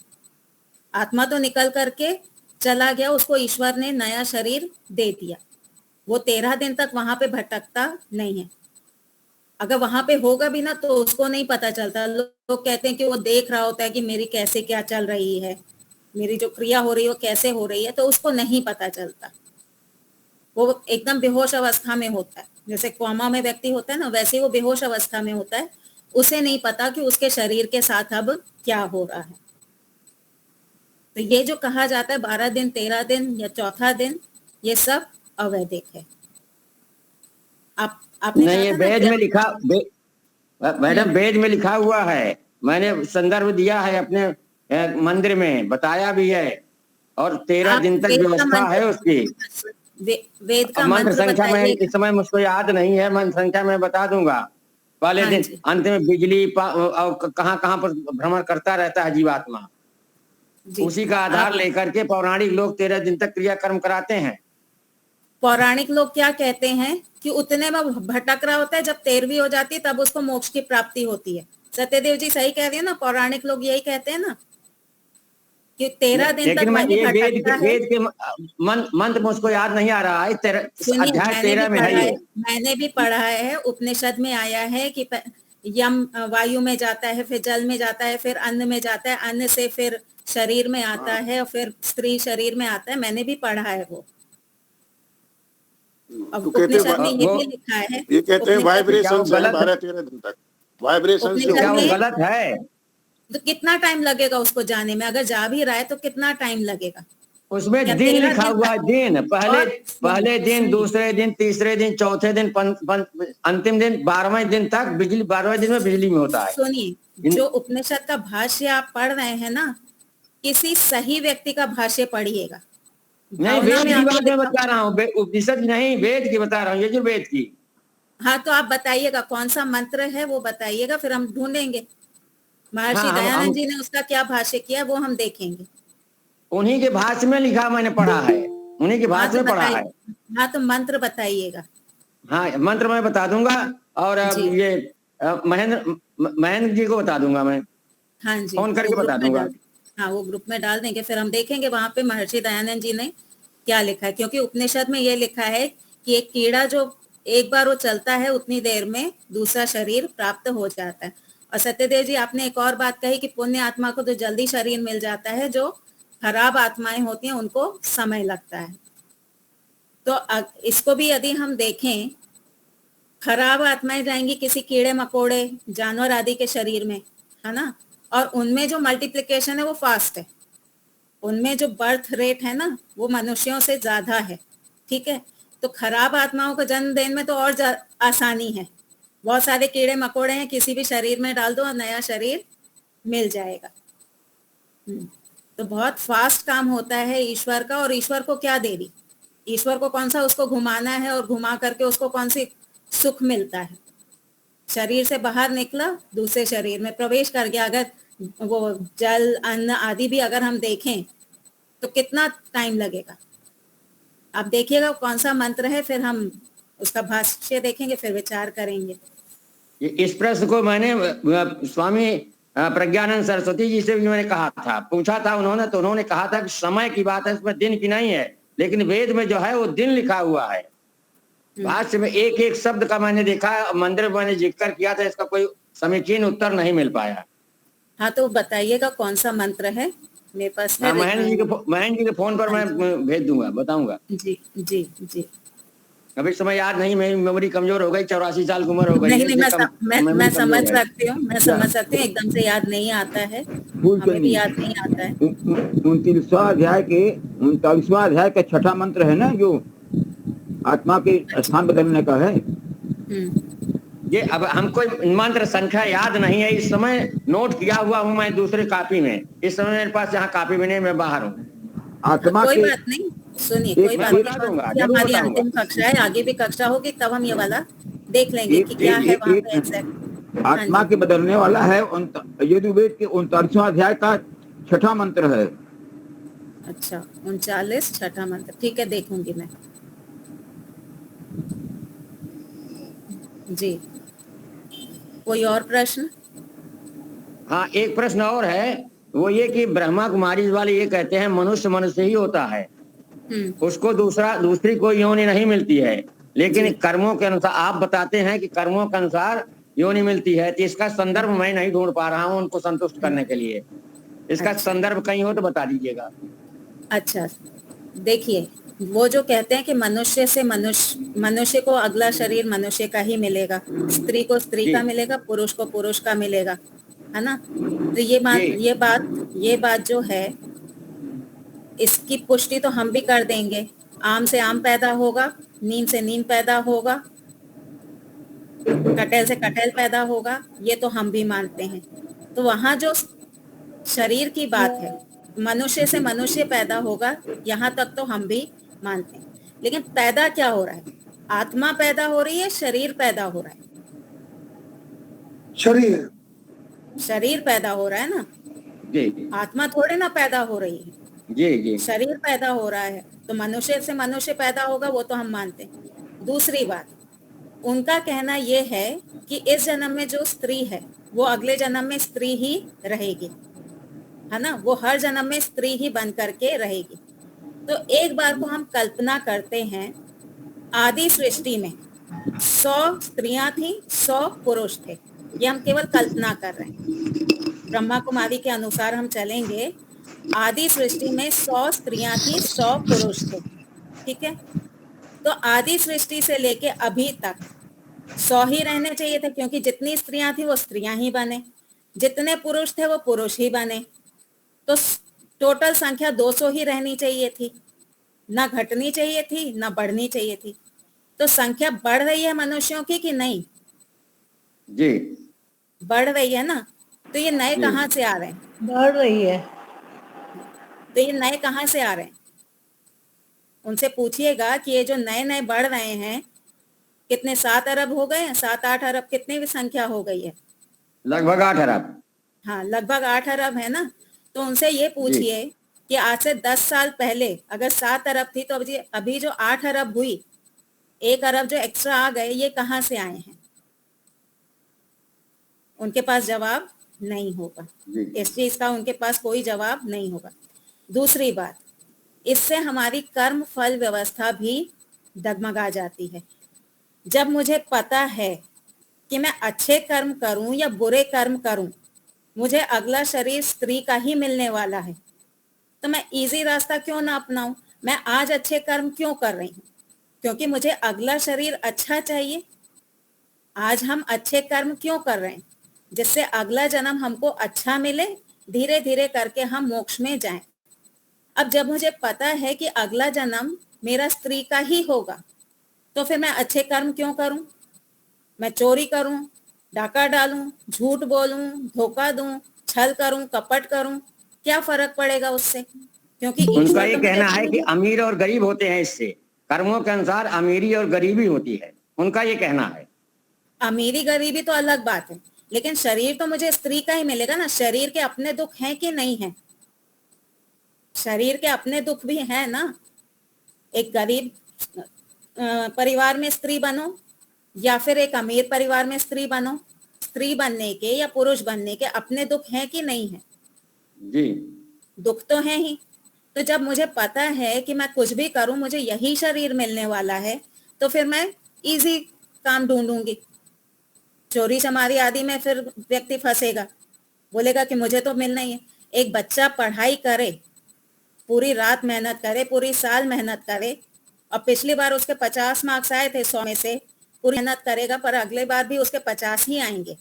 आत्मा तो निकल करके चला गया, उसको ईश्वर ने नया शरीर दे दिया, वो 13 दिन तक वहां पे भटकता नहीं है। अगर वहां पे होगा भी ना तो उसको नहीं पता चलता। लोग कहते हैं कि वो देख रहा होता है कि मेरी कैसे क्या चल रही है, मेरी जो क्रिया हो रही है वो कैसे हो रही है, तो उसको नहीं पता चलता, वो एकदम बेहोश अवस्था में होता है। जैसे कोमा में व्यक्ति होता है ना, वैसे वो बेहोश अवस्था में होता है, उसे नहीं पता कि उसके शरीर के साथ अब क्या हो रहा है। तो ये जो कहा जाता है 12 दिन 13 दिन या चौथा दिन, ये सब अवैधिक है। आपने नहीं, ये वेद में लिखा, मैडम वेद में लिखा हुआ है, मैंने संदर्भ दिया है अपने मंदिर में, बताया भी है, और 13 दिन तक व्यवस्था है उसकी। वेद का मंत्र मंत्र संख्या में बताइएगा। इस समय मुझको याद नहीं है, मंत्र संख्या मैं बता दूंगा। पहले हाँ दिन जी। अंत में बिजली और कहाँ कहाँ पर भ्रमण करता रहता है जीवात्मा, जी उसी का आधार आप लेकर के पौराणिक लोग 13 दिन तक क्रियाकर्म कराते हैं। पौराणिक लोग क्या कहते हैं कि उतने में भटक रहा होता है, जब 13वीं हो जाती है तब उसको मोक्ष की प्राप्ति होती है। सत्यदेव जी सही कह रही है ना, पौराणिक लोग यही कहते हैं ना कि 13 दिन तक लेकिन मैं वही ये भटकता है। वेद के मंत्र मुझको याद नहीं आ रहा है। सुनिए, अध्याय मैंने भी 13 में है पढ़ा है, ये। मैंने भी पढ़ा है, उपनिषद में आया है कि यम वायु में जाता है, फिर जल में जाता है, फिर अन्न में जाता है, अन्न से फिर शरीर में आता है, और फिर स्त्री शरीर में आता है। मैंने भी पढ़ा है वो। अब तो कहते उपनिषद में ये वो भी लिखा है, ये कहते हैं उपनिषद वाइब्रेशन से गलत है? 12-13 दिन तक वाइब्रेशन से उपनिषद क्या वो में गलत है? तो कितना टाइम लगेगा उसको जाने में? अगर जा भी रहा है तो कितना टाइम लगेगा? उसमें क्या दिन 13 लिखा दिन हुआ है, तक? दिन। और पहले दिन, सुनिए, दूसरे दिन, तीसरे दिन, चौथे दिन, अंतिम दिन, 12वें दिन तक बिजली, 12वें दिन में बिजली में होता है। सुनिए, जो उपनिषद का भाष्य आप पढ़ रहे हैं ना, किसी सही व्यक्ति का भाष्य पढ़िएगा। नहीं, भावना वेद में की आपको बात मैं दिखा, बता रहा हूँ, उपनिषद नहीं, वेद की बता रहा हूँ, यजुर्वेद की। हाँ तो आप बताइएगा कौन सा मंत्र है वो बताइएगा, फिर हम ढूंढेंगे। महर्षि हाँ, दयानंद जी ने उसका क्या भाष्य किया वो हम देखेंगे। उन्हीं के भाष्य में लिखा, मैंने पढ़ा है, उन्हीं के हाँ भाष्य तो में पढ़ा है। बताइए, हाँ तो मंत्र बताइएगा। हाँ, मंत्र मैं बता दूंगा। और जी ये महेंद्र जी को बता दूंगा मैं, हाँ जी, फोन वो करके ग्रुप बता में दूंगा। डाल, हाँ वो ग्रुप में डाल देंगे, फिर हम देखेंगे वहां पे महर्षि दयानंद जी ने क्या लिखा है। क्योंकि उपनिषद में ये लिखा है कि एक कीड़ा जो एक बार वो चलता है उतनी देर में दूसरा शरीर प्राप्त हो जाता है। और सत्यदेव जी आपने एक और बात कही कि पुण्य आत्मा को तो जल्दी शरीर मिल जाता है, जो खराब आत्माएं होती हैं उनको समय लगता है। तो इसको भी यदि हम देखें, खराब आत्माएं जाएंगी किसी कीड़े मकोड़े जानवर आदि के शरीर में, है ना, और उनमें जो मल्टीप्लिकेशन है वो फास्ट है, उनमें जो बर्थ रेट है ना वो मनुष्यों से ज्यादा है। ठीक है, तो खराब आत्माओं को जन्म देने में तो और आसानी है। बहुत सारे कीड़े मकोड़े हैं, किसी भी शरीर में डाल दो और नया शरीर मिल जाएगा। तो बहुत फास्ट काम होता है ईश्वर का। और ईश्वर को क्या देरी, ईश्वर को कौन सा उसको घुमाना है, और घुमा करके उसको कौन सी सुख मिलता है। शरीर से बाहर निकला, दूसरे शरीर में प्रवेश कर गया। अगर वो जल अन्न आदि भी अगर हम देखें तो कितना टाइम लगेगा। आप देखिएगा कौन सा मंत्र है, फिर हम उसका भाष्य देखेंगे, फिर विचार करेंगे। इस प्रश्न को मैंने स्वामी प्रज्ञानंद सरस्वती जी से भी मैंने कहा था, पूछा था उन्होंने, तो उन्होंने कहा था कि समय की बात है, इसमें दिन की नहीं है। लेकिन वेद में जो है वो दिन लिखा हुआ है। भाष्य में एक एक शब्द का मैंने देखा, मंदिर में मैंने जिक्र किया था, इसका कोई समीचीन उत्तर नहीं मिल पाया। हाँ तो बताइएगा कौन सा मंत्र है, मेरे पास है। महेंद्र जी के फोन पर मैं भेज दूंगा, बताऊंगा। जी जी जी। अभी समय याद नहीं, मेरी मेमोरी कमजोर हो गई, 84 साल की उम्र हो गई। नहीं, मैं समझ सकती हूँ, मैं समझ सकती हूँ, एकदम से याद नहीं आता है, हमें भी याद नहीं आता है। 39वां अध्याय के 39वां अध्याय का 6ठा मंत्र है ना, जो आत्मा के स्थान बदलने का है। ये अब हमको मंत्र संख्या याद नहीं है इस समय, नोट किया हुआ हूँ मैं दूसरे कॉपी में। इस समय मेरे पास यहाँ कॉपी में नहीं, मैं बाहर हूँ। आत्मा कोई के बात नहीं, सुनिए कोई बात नहीं, हमारी अंतिम कक्षा है, आगे भी कक्षा होगी तब हम ये वाला देख लेंगे कि क्या है वहाँ पे एग्जैक्ट। आत्मा के बदलने वाला है। यजुर्वेद के 39वां अध्याय का 6ठा मंत्र है। अच्छा, 39 छठा मंत्र, ठीक है, देखूंगी मैं। जी, कोई और प्रश्न? हाँ, एक प्रश्न और है, वो ये कि ब्रह्मा कुमारी वाले ये कहते हैं मनुष्य मनुष्य ही होता है, उसको दूसरी कोई योनि नहीं मिलती है। लेकिन कर्मों के अनुसार, आप बताते हैं कि कर्मों के अनुसार योनि मिलती है, तो इसका संदर्भ मैं नहीं ढूंढ पा रहा हूँ उनको संतुष्ट करने के लिए। इसका संदर्भ कहीं हो तो बता दीजिएगा। अच्छा, देखिए, वो जो कहते हैं कि मनुष्य से मनुष्य को अगला शरीर मनुष्य का ही मिलेगा, स्त्री को स्त्री का मिलेगा, पुरुष को पुरुष का मिलेगा, है ना। तो ये बात जो है, इसकी पुष्टि तो हम भी कर देंगे। आम से आम पैदा होगा, नीम से नीम पैदा होगा, कटहल से कटहल पैदा होगा, ये तो हम भी मानते हैं। तो वहां जो शरीर की बात है, मनुष्य से मनुष्य पैदा होगा, यहाँ तक तो हम भी मानते हैं। लेकिन पैदा क्या हो रहा है? आत्मा पैदा हो रही है, शरीर पैदा हो रहा है? शरीर शरीर पैदा हो रहा है ना, जी आत्मा थोड़े ना पैदा हो रही है, जी जी शरीर पैदा हो रहा है। तो मनुष्य से मनुष्य पैदा होगा, वो तो हम मानते हैं। दूसरी बात, उनका कहना यह है कि इस जन्म में जो स्त्री है वो अगले जन्म में स्त्री ही रहेगी, है ना, वो हर जन्म में स्त्री ही बन करके रहेगी। तो एक बार को हम कल्पना करते हैं, आदि सृष्टि में 100 स्त्रियां थी, 100 पुरुष थे। ये हम केवल कल्पना कर रहे हैं। ब्रह्मा कुमारी के अनुसार हम चलेंगे, आदि सृष्टि में 100 स्त्रियां थी, 100 पुरुष थे, ठीक है। तो आदि सृष्टि से लेके अभी तक 100 ही रहने चाहिए थे, क्योंकि जितनी स्त्रियां थी वो स्त्रियां ही बने, जितने पुरुष थे वो पुरुष ही बने। तो टोटल संख्या 200 ही रहनी चाहिए थी, ना घटनी चाहिए थी ना बढ़नी चाहिए थी। तो संख्या बढ़ रही है मनुष्यों की कि नहीं? जी बढ़ रही है ना। तो ये नए जी। कहाँ से आ रहे हैं? बढ़ रही है। तो ये नए कहाँ से आ रहे हैं? उनसे पूछिएगा कि ये जो नए नए बढ़ रहे हैं कितने, 7 अरब हो गए, 7-8 अरब, कितनी भी संख्या हो गई है? लगभग 8 अरब। हाँ, लगभग 8 अरब है ना। तो उनसे ये पूछिए कि आज से 10 साल पहले अगर 7 अरब थी तो अभी जो 8 अरब हुई, 1 अरब जो एक्स्ट्रा आ गए, ये कहाँ से आए हैं? उनके पास जवाब नहीं होगा, इस चीज का उनके पास कोई जवाब नहीं होगा। दूसरी बात, इससे हमारी कर्म फल व्यवस्था भी डगमगा जाती है। जब मुझे पता है कि मैं अच्छे कर्म करूं या बुरे कर्म करूं, मुझे अगला शरीर स्त्री का ही मिलने वाला है, तो मैं इजी रास्ता क्यों ना अपनाऊं? मैं आज अच्छे कर्म क्यों कर रही हूं? क्योंकि मुझे अगला शरीर अच्छा चाहिए। आज हम अच्छे कर्म क्यों कर रहे हैं? जिससे अगला जन्म हमको अच्छा मिले, धीरे धीरे करके हम मोक्ष में जाएं। अब जब मुझे पता है कि अगला जन्म मेरा स्त्री का ही होगा, तो फिर मैं अच्छे कर्म क्यों करूं? मैं चोरी करूं, डाका डालूं, झूठ बोलूं, धोखा दूं, छल करूं, कपट करूं, क्या फर्क पड़ेगा उससे? क्योंकि उनका ये कहना है कि अमीर और गरीब होते हैं, इससे कर्मों के अनुसार अमीरी और गरीबी होती है, उनका ये कहना है। अमीरी गरीबी तो अलग बात है, लेकिन शरीर तो मुझे स्त्री का ही मिलेगा ना। शरीर के अपने दुख हैं कि नहीं है? शरीर के अपने दुख भी हैं ना। एक गरीब परिवार में स्त्री बनो या फिर एक अमीर परिवार में स्त्री बनो, स्त्री बनने के या पुरुष बनने के अपने दुख हैं कि नहीं है? जी दुख तो है ही। तो जब मुझे पता है कि मैं कुछ भी करूं मुझे यही शरीर मिलने वाला है, तो फिर मैं इजी काम ढूंढूंगी। चोरी चमारी आदि में फिर व्यक्ति फंसेगा, बोलेगा कि मुझे तो मिलना ही है। एक बच्चा पढ़ाई करे, पूरी रात मेहनत करे, पूरी साल मेहनत करे, और पिछली बार उसके 50 मार्क्स आए थे 100 में से, पूरी मेहनत करेगा पर अगले बार भी उसके 50 ही आएंगे,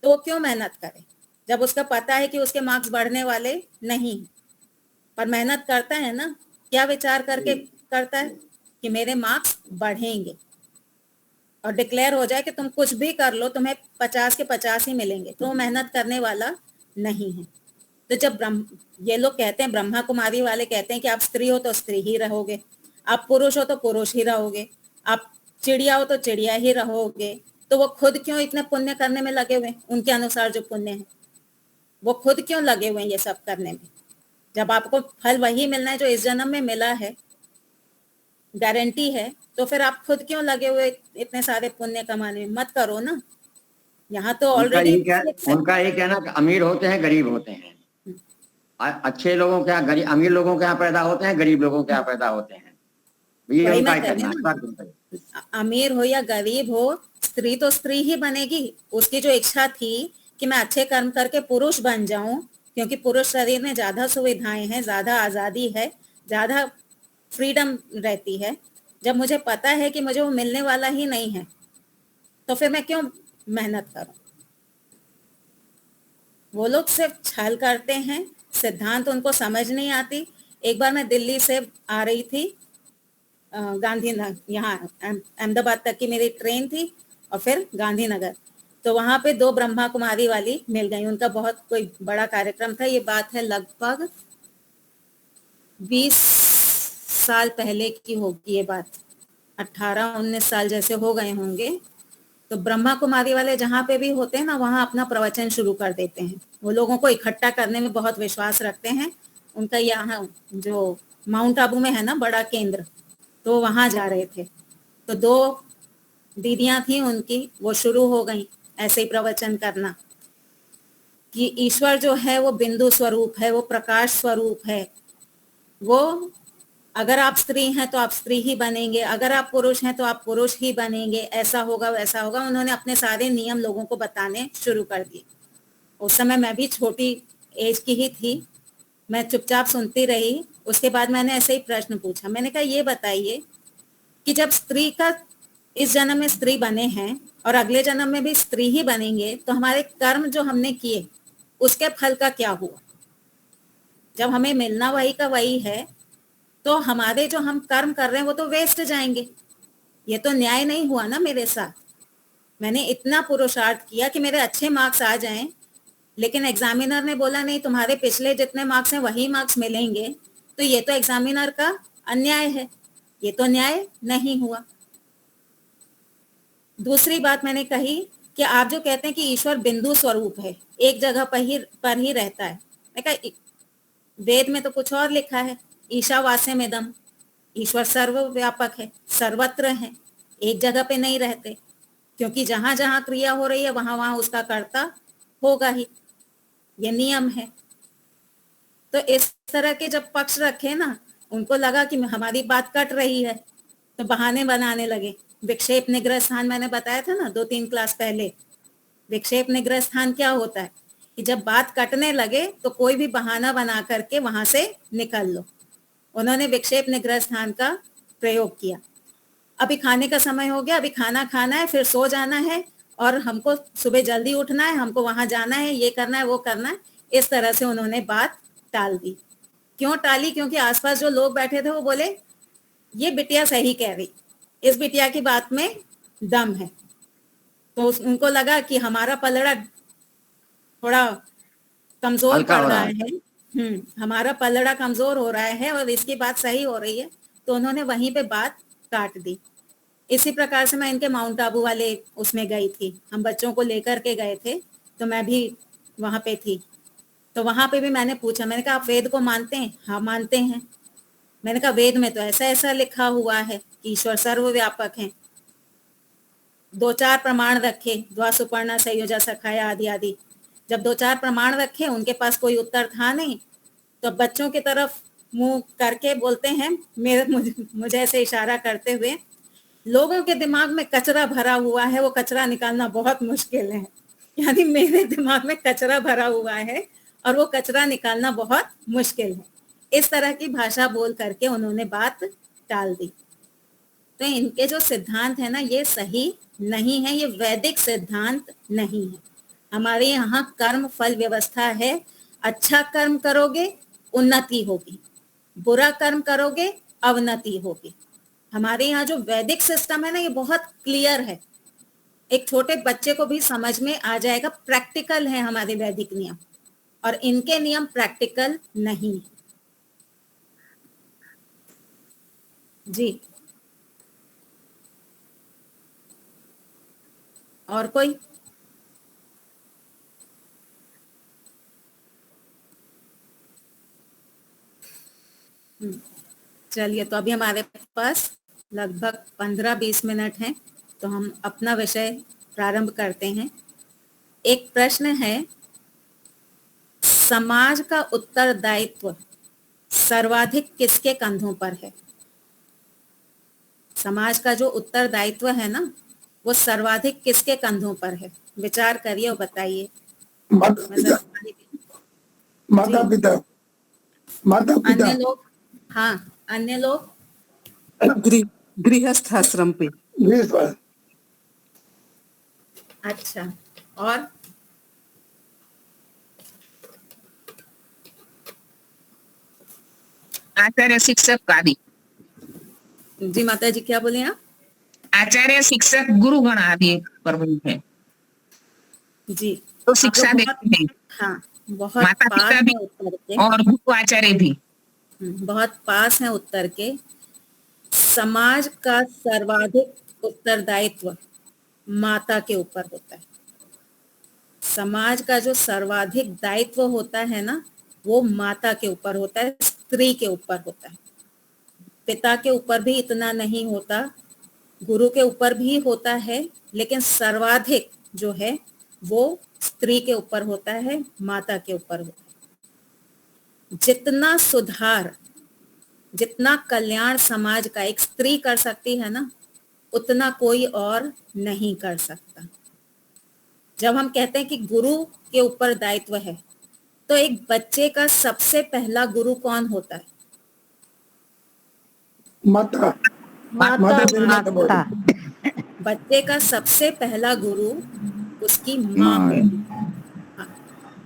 तो वो क्यों मेहनत करे जब उसका पता है कि उसके मार्क्स बढ़ने वाले नहीं? पर मेहनत करता है ना, क्या विचार करके करता है कि मेरे मार्क्स बढ़ेंगे, और डिक्लेयर हो जाए कि तुम कुछ भी कर लो तुम्हें 50 के 50 ही मिलेंगे, तो वो मेहनत करने वाला नहीं है। तो जब ये लोग कहते हैं, ब्रह्मा कुमारी वाले कहते हैं कि आप स्त्री हो तो स्त्री ही रहोगे, आप पुरुष हो तो पुरुष ही रहोगे, आप चिड़िया हो तो चिड़िया ही रहोगे, तो वो खुद क्यों इतने पुण्य करने में लगे हुए? उनके अनुसार जो पुण्य है वो खुद क्यों लगे हुए ये सब करने में, जब आपको फल वही मिलना है जो इस जन्म में मिला है, गारंटी है, तो फिर आप खुद क्यों लगे हुए इतने सारे पुण्य कमाने में? मत करो ना। यहाँ तो ऑलरेडी उनका ये कहना कि अमीर होते हैं गरीब होते हैं, अच्छे लोगों के यहाँ गरीब, अमीर लोगों के यहाँ पैदा होते हैं, गरीब लोगों के यहाँ पैदा होते हैं। ये उनका कहना है। अमीर हो या गरीब हो, स्त्री तो स्त्री ही बनेगी। उसकी जो इच्छा थी कि मैं अच्छे कर्म करके पुरुष बन जाऊं, क्योंकि पुरुष शरीर में ज्यादा सुविधाएं हैं, ज्यादा आजादी है, ज्यादा फ्रीडम रहती है। जब मुझे पता है कि मुझे वो मिलने वाला ही नहीं है, तो फिर मैं क्यों मेहनत करूं? वो लोग सिर्फ छल करते हैं, सिद्धांत उनको समझ नहीं आती। एक बार मैं दिल्ली से आ रही थी, गांधीनगर, यहाँ अहमदाबाद तक की मेरी ट्रेन थी, और फिर गांधीनगर, तो वहां पे 2 ब्रह्मा कुमारी वाली मिल गई। उनका बहुत कोई बड़ा कार्यक्रम था, ये बात है लगभग 20 साल पहले की होगी ये बात, 18-19 साल जैसे हो गए होंगे। तो ब्रह्मा कुमारी वाले जहाँ पे भी होते हैं ना, वहाँ अपना प्रवचन शुरू कर देते हैं। वो लोगों को इकट्ठा करने में बहुत विश्वास रखते हैं। उनका यहाँ जो माउंट आबू में है ना बड़ा केंद्र, तो वहाँ जा रहे थे। तो 2 दीदियां थी उनकी, वो शुरू हो गई ऐसे ही प्रवचन करना कि ईश्वर जो है वो बिंदु स्वरूप है, वो प्रकाश स्वरूप है। वो अगर आप स्त्री हैं तो आप स्त्री ही बनेंगे, अगर आप पुरुष हैं तो आप पुरुष ही बनेंगे, ऐसा होगा वैसा होगा। उन्होंने अपने सारे नियम लोगों को बताने शुरू कर दिए। उस समय मैं भी छोटी एज की ही थी, मैं चुपचाप सुनती रही। उसके बाद मैंने ऐसे ही प्रश्न पूछा, मैंने कहा ये बताइए कि जब स्त्री का इस जन्म में स्त्री बने हैं और अगले जन्म में भी स्त्री ही बनेंगे, तो हमारे कर्म जो हमने किए उसके फल का क्या हुआ? जब हमें मिलना वही का वही है, तो हमारे जो हम कर्म कर रहे हैं वो तो वेस्ट जाएंगे। ये तो न्याय नहीं हुआ ना मेरे साथ। मैंने इतना पुरुषार्थ किया कि मेरे अच्छे मार्क्स आ जाएं, लेकिन एग्जामिनर ने बोला नहीं, तुम्हारे पिछले जितने मार्क्स हैं वही मार्क्स मिलेंगे। तो ये तो एग्जामिनर का अन्याय है, ये तो न्याय नहीं हुआ। दूसरी बात मैंने कही कि आप जो कहते हैं कि ईश्वर बिंदु स्वरूप है, एक जगह पर ही रहता है। मैं कहा वेद में तो कुछ और लिखा है, ईशावास्यमिदम्, ईश्वर सर्वव्यापक है, सर्वत्र है, एक जगह पे नहीं रहते। क्योंकि जहां जहां क्रिया हो रही है वहां वहां उसका कर्ता होगा ही, ये नियम है। तो इस तरह के जब पक्ष रखे ना, उनको लगा कि हमारी बात कट रही है, तो बहाने बनाने लगे। विक्षेप निग्रह स्थान मैंने बताया था ना 2-3 क्लास पहले। विक्षेप निग्रह स्थान क्या होता है कि जब बात कटने लगे तो कोई भी बहाना बना करके वहां से निकल लो। उन्होंने विक्षेप निग्रह स्थान का प्रयोग किया। अभी खाने का समय हो गया, अभी खाना खाना है, फिर सो जाना है, और हमको सुबह जल्दी उठना है, हमको वहां जाना है, ये करना है, वो करना है। इस तरह से उन्होंने बात टाल दी। क्यों टाली? क्योंकि आसपास जो लोग बैठे थे वो बोले ये बिटिया सही कह रही, इस बिटिया की बात में दम है। तो उनको लगा कि हमारा पलड़ा थोड़ा कमजोर पड़ रहा है, हमारा पलड़ा कमजोर हो रहा है और इसकी बात सही हो रही है, तो उन्होंने वहीं पे बात काट दी। इसी प्रकार से मैं इनके माउंट आबू वाले उसमें गई थी, हम बच्चों को लेकर के गए थे, तो मैं भी वहां पे थी। तो वहां पे भी मैंने पूछा, मैंने कहा आप वेद को मानते हैं? हाँ मानते हैं। मैंने कहा वेद में तो ऐसा ऐसा लिखा हुआ है कि ईश्वर सर्वव्यापक है। 2-4 प्रमाण रखे, द्वा सुपर्णा संयोजा सखाया आदि आदि। जब 2-4 प्रमाण रखे, उनके पास कोई उत्तर था नहीं, तो बच्चों की तरफ मुंह करके बोलते हैं, मुझे ऐसे इशारा करते हुए, लोगों के दिमाग में कचरा भरा हुआ है, वो कचरा निकालना बहुत मुश्किल है। यानी मेरे दिमाग में कचरा भरा हुआ है और वो कचरा निकालना बहुत मुश्किल है। इस तरह की भाषा बोल करके उन्होंने बात टाल दी। तो इनके जो सिद्धांत है ना, ये सही नहीं है, ये वैदिक सिद्धांत नहीं है। हमारे यहाँ कर्म फल व्यवस्था है। अच्छा कर्म करोगे उन्नति होगी, बुरा कर्म करोगे अवनति होगी। हमारे यहाँ जो वैदिक सिस्टम है ना, ये बहुत क्लियर है, एक छोटे बच्चे को भी समझ में आ जाएगा। प्रैक्टिकल है हमारे वैदिक नियम, और इनके नियम प्रैक्टिकल नहीं है। जी, और कोई? चलिए, तो अभी हमारे पास लगभग 15-20 मिनट हैं, तो हम अपना विषय प्रारंभ करते हैं। एक प्रश्न है, समाज का उत्तरदायित्व सर्वाधिक किसके कंधों पर है? समाज का जो उत्तरदायित्व है ना, वो सर्वाधिक किसके कंधों पर है? विचार करिए और बताइए। माता पिता। अन्य लोग? हाँ, अन्य लोग? गृहस्थ आश्रम पे। अच्छा, और? आचार्य शिक्षक आदि। जी माता जी, क्या बोले आप? आचार्य शिक्षक गुरुगण आदि पर है जी, तो शिक्षा देते हैं। हाँ, बहुत माता पिता भी उत्तर के, और गुरु आचार्य भी। बहुत पास है उत्तर के। समाज का सर्वाधिक उत्तरदायित्व माता के ऊपर होता है। समाज का जो सर्वाधिक दायित्व होता है ना, वो माता के ऊपर होता है, स्त्री के ऊपर होता है। पिता के ऊपर भी इतना नहीं होता, गुरु के ऊपर भी होता है, लेकिन सर्वाधिक जो है वो स्त्री के ऊपर होता है, माता के ऊपर होता है। जितना सुधार, जितना कल्याण समाज का एक स्त्री कर सकती है ना, उतना कोई और नहीं कर सकता। जब हम कहते हैं कि गुरु के ऊपर दायित्व है, तो एक बच्चे का सबसे पहला गुरु कौन होता है? माता माता बच्चे का सबसे पहला गुरु उसकी माँ है। हाँ,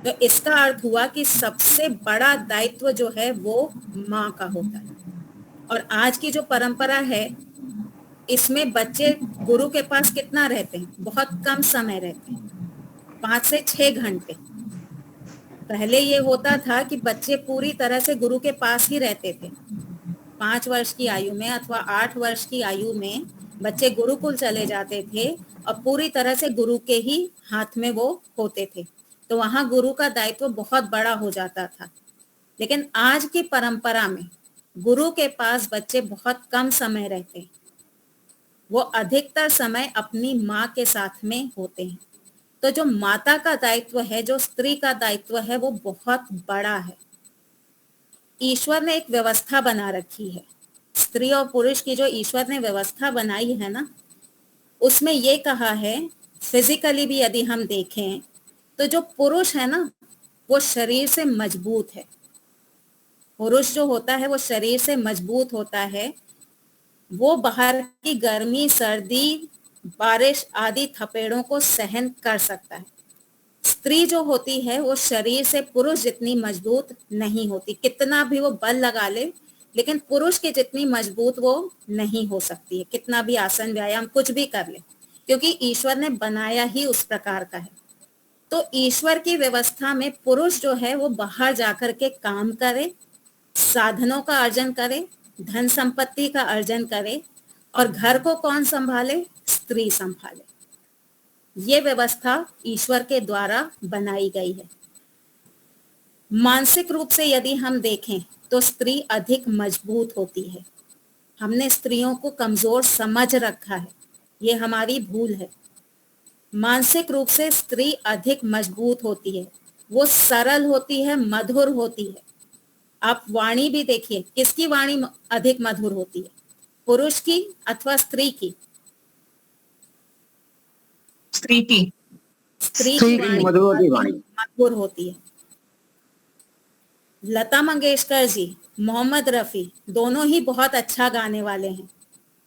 तो इसका अर्थ हुआ कि सबसे बड़ा दायित्व जो है वो माँ का होता है। और आज की जो परंपरा है, इसमें बच्चे गुरु के पास कितना रहते हैं? बहुत कम समय रहते हैं, 5 से 6 घंटे। पहले ये होता था कि बच्चे पूरी तरह से गुरु के पास ही रहते थे। 5 वर्ष की आयु में अथवा 8 वर्ष की आयु में बच्चे गुरुकुल चले जाते थे और पूरी तरह से गुरु के ही हाथ में वो होते थे, तो वहां गुरु का दायित्व बहुत बड़ा हो जाता था। लेकिन आज की परंपरा में गुरु के पास बच्चे बहुत कम समय रहते हैं, वो अधिकतर समय अपनी माँ के साथ में होते हैं। तो जो माता का दायित्व है, जो स्त्री का दायित्व है, वो बहुत बड़ा है। ईश्वर ने एक व्यवस्था बना रखी है, स्त्री और पुरुष की जो ईश्वर ने व्यवस्था बनाई है ना, उसमें ये कहा है, फिजिकली भी यदि हम देखें तो जो पुरुष है ना, वो शरीर से मजबूत है। पुरुष जो होता है वो शरीर से मजबूत होता है, वो बाहर की गर्मी, सर्दी, बारिश आदि थपेड़ों को सहन कर सकता है। स्त्री जो होती है वो शरीर से पुरुष जितनी मजबूत नहीं होती, कितना भी वो बल लगा ले, लेकिन पुरुष की जितनी मजबूत वो नहीं हो सकती है, कितना भी आसन व्यायाम कुछ भी कर ले, क्योंकि ईश्वर ने बनाया ही उस प्रकार का है। तो ईश्वर की व्यवस्था में पुरुष जो है वो बाहर जाकर के काम करे, साधनों का अर्जन करे, धन संपत्ति का अर्जन करे, और घर को कौन संभाले? स्त्री संभाले। ये व्यवस्था ईश्वर के द्वारा बनाई गई है। मानसिक रूप से यदि हम देखें तो स्त्री अधिक मजबूत होती है। हमने स्त्रियों को कमजोर समझ रखा है, ये हमारी भूल है। मानसिक रूप से स्त्री अधिक मजबूत होती है, वो सरल होती है, मधुर होती है। आप वाणी भी देखिए, किसकी वाणी अधिक मधुर होती है, पुरुष की अथवा स्त्री की? स्त्री की वाणी मधुर होती है। लता मंगेशकर जी, मोहम्मद रफी, दोनों ही बहुत अच्छा गाने वाले हैं,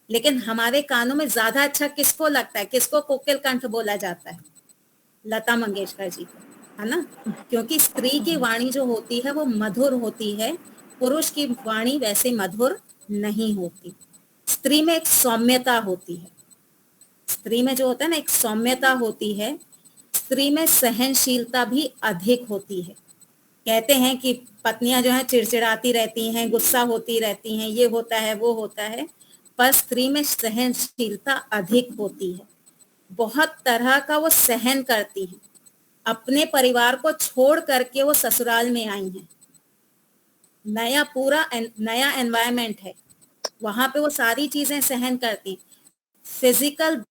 लेकिन हमारे कानों में ज्यादा अच्छा किसको लगता है? किसको कोकिल कंठ बोला जाता है? लता मंगेशकर जी को, है ना? क्योंकि स्त्री की वाणी जो होती है वो मधुर होती है, पुरुष की वाणी वैसे मधुर नहीं होती। स्त्री में एक सौम्यता होती है, स्त्री में जो होता है ना, एक सौम्यता होती है। स्त्री में सहनशीलता भी अधिक होती है। कहते हैं कि पत्नियां जो है चिड़चिड़ाती रहती हैं, गुस्सा होती रहती हैं, ये होता है वो होता है, पर स्त्री में सहनशीलता अधिक होती है। बहुत तरह का वो सहन करती हैं। अपने परिवार को छोड़ करके वो ससुराल में आई हैं, नया एनवायरनमेंट है, वहां पे वो सारी चीजें सहन करती। फिजिकल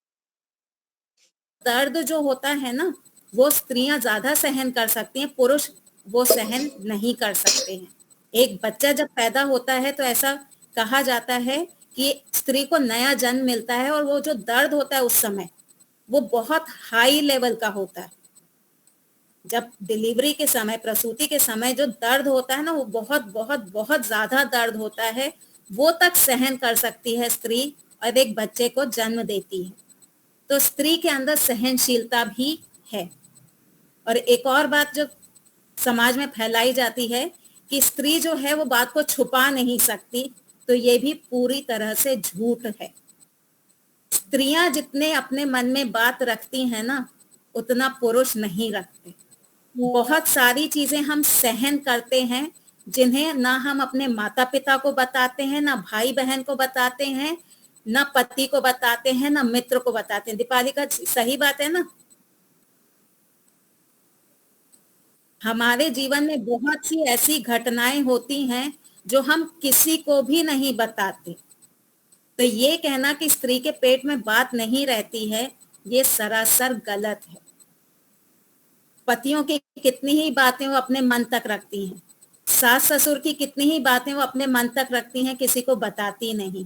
दर्द जो होता है ना, वो स्त्रियां ज्यादा सहन कर सकती हैं, पुरुष वो सहन नहीं कर सकते हैं। एक बच्चा जब पैदा होता है तो ऐसा कहा जाता है कि स्त्री को नया जन्म मिलता है, और वो जो दर्द होता है उस समय वो बहुत हाई लेवल का होता है। जब डिलीवरी के समय, प्रसूति के समय जो दर्द होता है ना, वो बहुत बहुत बहुत ज्यादा दर्द होता है, वो तक सहन कर सकती है स्त्री, और एक बच्चे को जन्म देती है। तो स्त्री के अंदर सहनशीलता भी है। और एक और बात जो समाज में फैलाई जाती है कि स्त्री जो है वो बात को छुपा नहीं सकती, तो ये भी पूरी तरह से झूठ है। स्त्रियां जितने अपने मन में बात रखती हैं ना, उतना पुरुष नहीं रखते। बहुत सारी चीजें हम सहन करते हैं, जिन्हें ना हम अपने माता पिता को बताते हैं, ना भाई बहन को बताते हैं, ना पति को बताते हैं, ना मित्र को बताते हैं। दीपाली का सही बात है ना। हमारे जीवन में बहुत सी ऐसी घटनाएं होती हैं जो हम किसी को भी नहीं बताते। तो ये कहना कि स्त्री के पेट में बात नहीं रहती है, ये सरासर गलत है। पतियों की कितनी ही बातें वो अपने मन तक रखती हैं, सास ससुर की कितनी ही बातें वो अपने मन तक रखती हैं, किसी को बताती नहीं।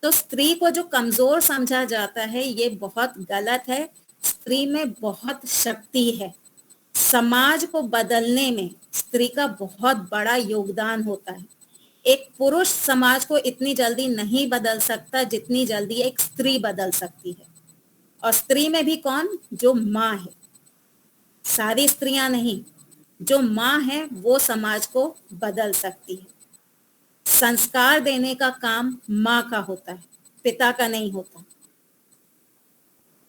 तो स्त्री को जो कमजोर समझा जाता है ये बहुत गलत है। स्त्री में बहुत शक्ति है। समाज को बदलने में स्त्री का बहुत बड़ा योगदान होता है। एक पुरुष समाज को इतनी जल्दी नहीं बदल सकता जितनी जल्दी एक स्त्री बदल सकती है। और स्त्री में भी कौन? जो माँ है। सारी स्त्रियां नहीं, जो माँ है वो समाज को बदल सकती है। संस्कार देने का काम माँ का होता है, पिता का नहीं होता।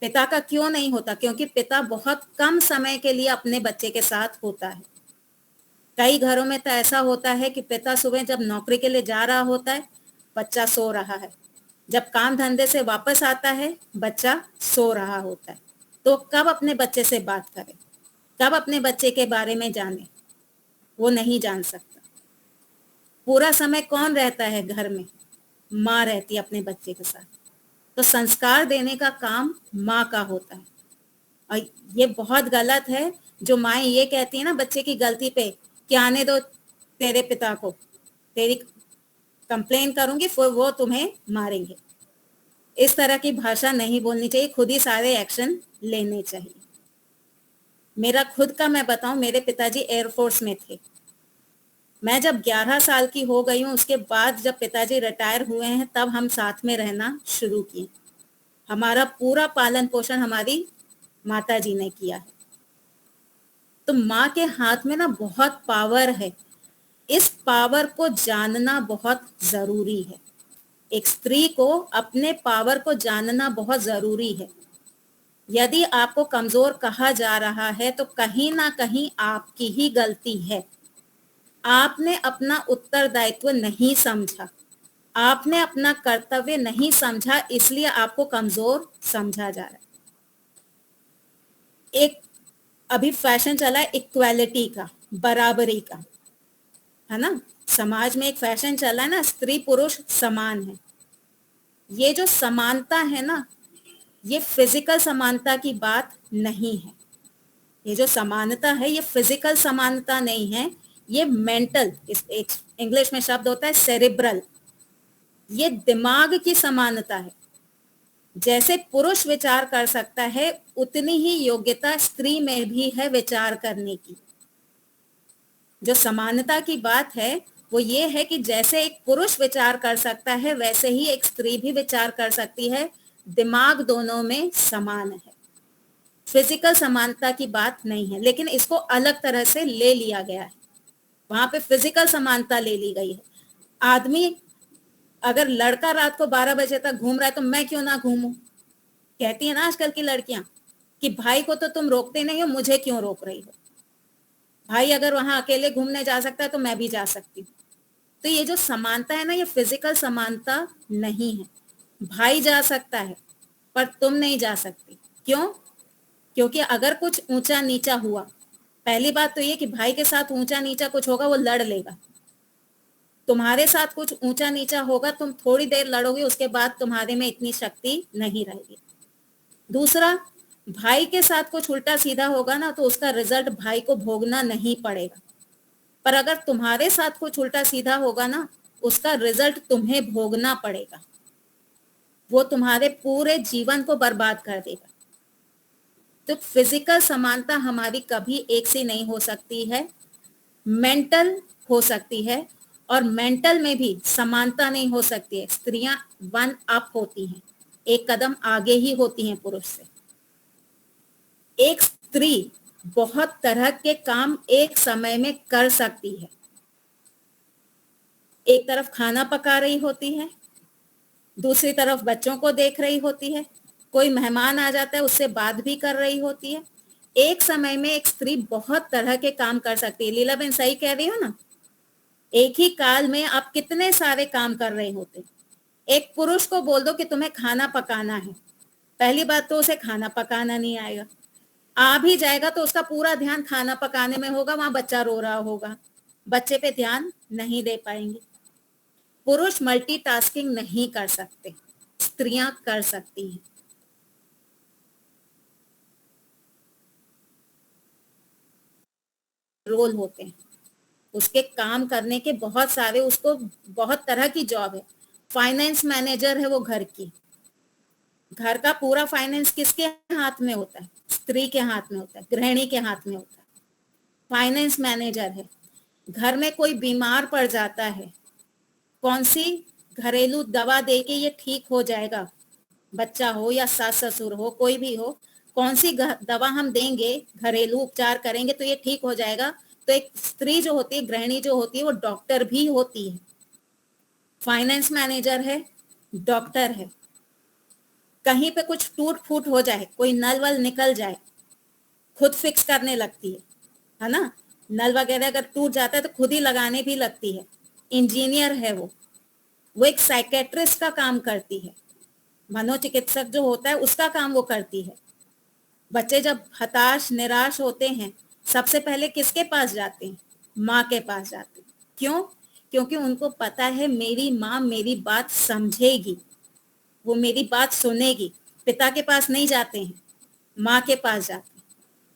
पिता का क्यों नहीं होता? क्योंकि पिता बहुत कम समय के लिए अपने बच्चे के साथ होता है। कई घरों में तो ऐसा होता है कि पिता सुबह जब नौकरी के लिए जा रहा होता है, बच्चा सो रहा है। जब काम धंधे से वापस आता है, बच्चा सो रहा होता है। तो कब अपने बच्चे से बात करे, कब अपने बच्चे के बारे में जाने? वो नहीं जान सकता। पूरा समय कौन रहता है घर में? माँ रहती है अपने बच्चे के साथ। तो संस्कार देने का काम माँ का होता है। और ये बहुत गलत है जो माएँ ये कहती है ना बच्चे की गलती पे कि आने दो तेरे पिता को, तेरी कंप्लेन करूंगी फिर वो तुम्हें मारेंगे। इस तरह की भाषा नहीं बोलनी चाहिए, खुद ही सारे एक्शन लेने चाहिए। मेरा खुद का मैं बताऊं, मेरे पिताजी एयरफोर्स में थे। मैं जब 11 साल की हो गई हूँ, उसके बाद जब पिताजी रिटायर हुए हैं तब हम साथ में रहना शुरू किए। हमारा पूरा पालन पोषण हमारी माता जी ने किया है। तो माँ के हाथ में ना बहुत पावर है। इस पावर को जानना बहुत जरूरी है। एक स्त्री को अपने पावर को जानना बहुत जरूरी है। यदि आपको कमजोर कहा जा रहा है तो कहीं ना कहीं आपकी ही गलती है। आपने अपना उत्तरदायित्व नहीं समझा, आपने अपना कर्तव्य नहीं समझा, इसलिए आपको कमजोर समझा जा रहा है। एक अभी फैशन चला है इक्वालिटी का, बराबरी का, है ना। समाज में एक फैशन चला है ना, स्त्री पुरुष समान है। ये जो समानता है ना, ये फिजिकल समानता की बात नहीं है। ये जो समानता है ये फिजिकल समानता नहीं है, ये मेंटल, इंग्लिश में शब्द होता है सेरिब्रल, ये दिमाग की समानता है। जैसे पुरुष विचार कर सकता है उतनी ही योग्यता स्त्री में भी है विचार करने की। जो समानता की बात है वो ये है कि जैसे एक पुरुष विचार कर सकता है वैसे ही एक स्त्री भी विचार कर सकती है। दिमाग दोनों में समान है। फिजिकल समानता की बात नहीं है, लेकिन इसको अलग तरह से ले लिया गया है। वहां पे फिजिकल समानता ले ली गई है। आदमी, अगर लड़का रात को 12 बजे तक घूम रहा है तो मैं क्यों ना घूमूं? कहती है ना आजकल की लड़कियां कि भाई को तो तुम रोकते नहीं हो, मुझे क्यों रोक रही हो? भाई अगर वहां अकेले घूमने जा सकता है तो मैं भी जा सकती हूँ। तो ये जो समानता है ना, ये फिजिकल समानता नहीं है। भाई जा सकता है पर तुम नहीं जा सकती। क्यों? क्योंकि अगर कुछ ऊंचा नीचा हुआ, पहली बात तो ये कि भाई के साथ ऊंचा नीचा कुछ होगा वो लड़ लेगा। तुम्हारे साथ कुछ ऊंचा नीचा होगा, तुम थोड़ी देर लड़ोगे, उसके बाद तुम्हारे में इतनी शक्ति नहीं रहेगी। दूसरा, भाई के साथ कुछ उल्टा सीधा होगा ना तो उसका रिजल्ट भाई को भोगना नहीं पड़ेगा। पर अगर तुम्हारे साथ कुछ उल्टा सीधा होगा ना, उसका रिजल्ट तुम्हें भोगना पड़ेगा। वो तुम्हारे पूरे जीवन को बर्बाद कर देगा। तो फिजिकल समानता हमारी कभी एक सी नहीं हो सकती है, मेंटल हो सकती है। और मेंटल में भी समानता नहीं हो सकती है। स्त्रियां 1 अप होती हैं, एक कदम आगे ही होती हैं पुरुष से। एक स्त्री बहुत तरह के काम एक समय में कर सकती है। एक तरफ खाना पका रही होती है, दूसरी तरफ बच्चों को देख रही होती है, कोई मेहमान आ जाता है उससे बात भी कर रही होती है। एक समय में एक स्त्री बहुत तरह के काम कर सकती है। लीला बहन सही कह रही हो ना? एक ही काल में आप कितने सारे काम कर रहे होते। एक पुरुष को बोल दो कि तुम्हें खाना पकाना है, पहली बात तो उसे खाना पकाना नहीं आएगा, आ भी जाएगा तो उसका पूरा ध्यान खाना पकाने में होगा, वहां बच्चा रो रहा होगा, बच्चे पे ध्यान नहीं दे पाएंगे। पुरुष मल्टीटास्किंग नहीं कर सकते, स्त्रियां कर सकती हैं। रोल होते हैं, उसके काम करने के बहुत सारे, उसको बहुत तरह की जॉब है। फाइनेंस मैनेजर है वो घर की, घर का पूरा फाइनेंस किसके हाथ में होता है? स्त्री के हाथ में होता है, गृहिणी के हाथ में होता है। फाइनेंस मैनेजर है, घर में कोई बीमार पड़ जाता है, कौन सी घरेलू दवा दे के ये ठीक हो जाएगा, बच्चा हो या सास ससुर हो, कोई भी हो, कौन सी दवा हम देंगे, घरेलू उपचार करेंगे तो ये ठीक हो जाएगा। तो एक स्त्री जो होती है, गृहिणी जो होती है, वो डॉक्टर भी होती है। फाइनेंस मैनेजर है, डॉक्टर है। कहीं पे कुछ टूट फूट हो जाए, कोई नल वल निकल जाए, खुद फिक्स करने लगती है ना। नल वगैरह अगर टूट जाता है तो खुद ही लगाने भी लगती है। इंजीनियर है वो एक साइकेट्रिस्ट का काम करती है, मनोचिकित्सक जो होता है उसका काम वो करती है। बच्चे जब हताश निराश होते हैं, सबसे पहले किसके पास जाते हैं? माँ के पास जाते हैं। क्यों? क्योंकि उनको पता है मेरी माँ मेरी बात समझेगी, वो मेरी बात सुनेगी। पिता के पास नहीं जाते हैं, माँ के पास जाते हैं,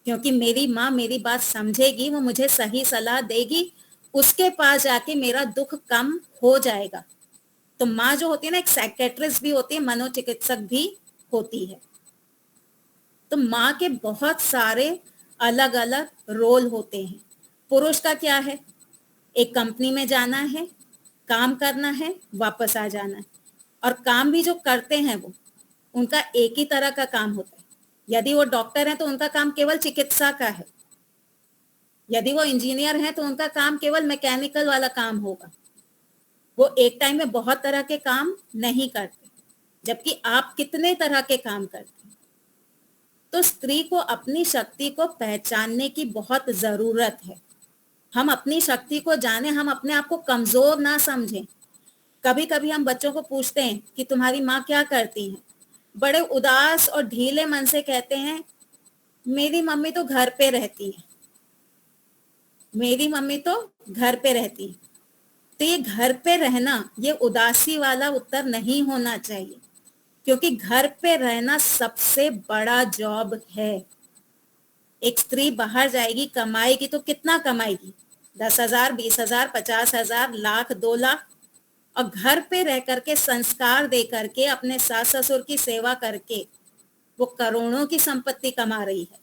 क्योंकि मेरी माँ मेरी बात समझेगी, वो मुझे सही सलाह देगी, उसके पास जाके मेरा दुख कम हो जाएगा। तो माँ जो होती है ना, एक साइकेट्रिस्ट भी होती है, मनोचिकित्सक भी होती है। तो माँ के बहुत सारे अलग अलग रोल होते हैं। पुरुष का क्या है? एक कंपनी में जाना है, काम करना है, वापस आ जाना है। और काम भी जो करते हैं वो उनका एक ही तरह का काम होता है। यदि वो डॉक्टर है तो उनका काम केवल चिकित्सा का है, यदि वो इंजीनियर है तो उनका काम केवल मैकेनिकल वाला काम होगा। वो एक टाइम में बहुत तरह के काम नहीं करते, जबकि आप कितने तरह के काम करते हैं। तो स्त्री को अपनी शक्ति को पहचानने की बहुत जरूरत है। हम अपनी शक्ति को जाने, हम अपने आप को कमजोर ना समझें। कभी कभी हम बच्चों को पूछते हैं कि तुम्हारी माँ क्या करती है, बड़े उदास और ढीले मन से कहते हैं मेरी मम्मी तो घर पे रहती है, मेरी मम्मी तो घर पे रहती है। तो ये घर पे रहना, ये उदासी वाला उत्तर नहीं होना चाहिए, क्योंकि घर पे रहना सबसे बड़ा जॉब है। एक स्त्री बाहर जाएगी, कमाएगी तो कितना कमाएगी? 10,000, 20,000, 50,000, लाख, 2 लाख। और घर पे रह करके, संस्कार दे करके, अपने सास ससुर की सेवा करके वो करोड़ों की संपत्ति कमा रही है।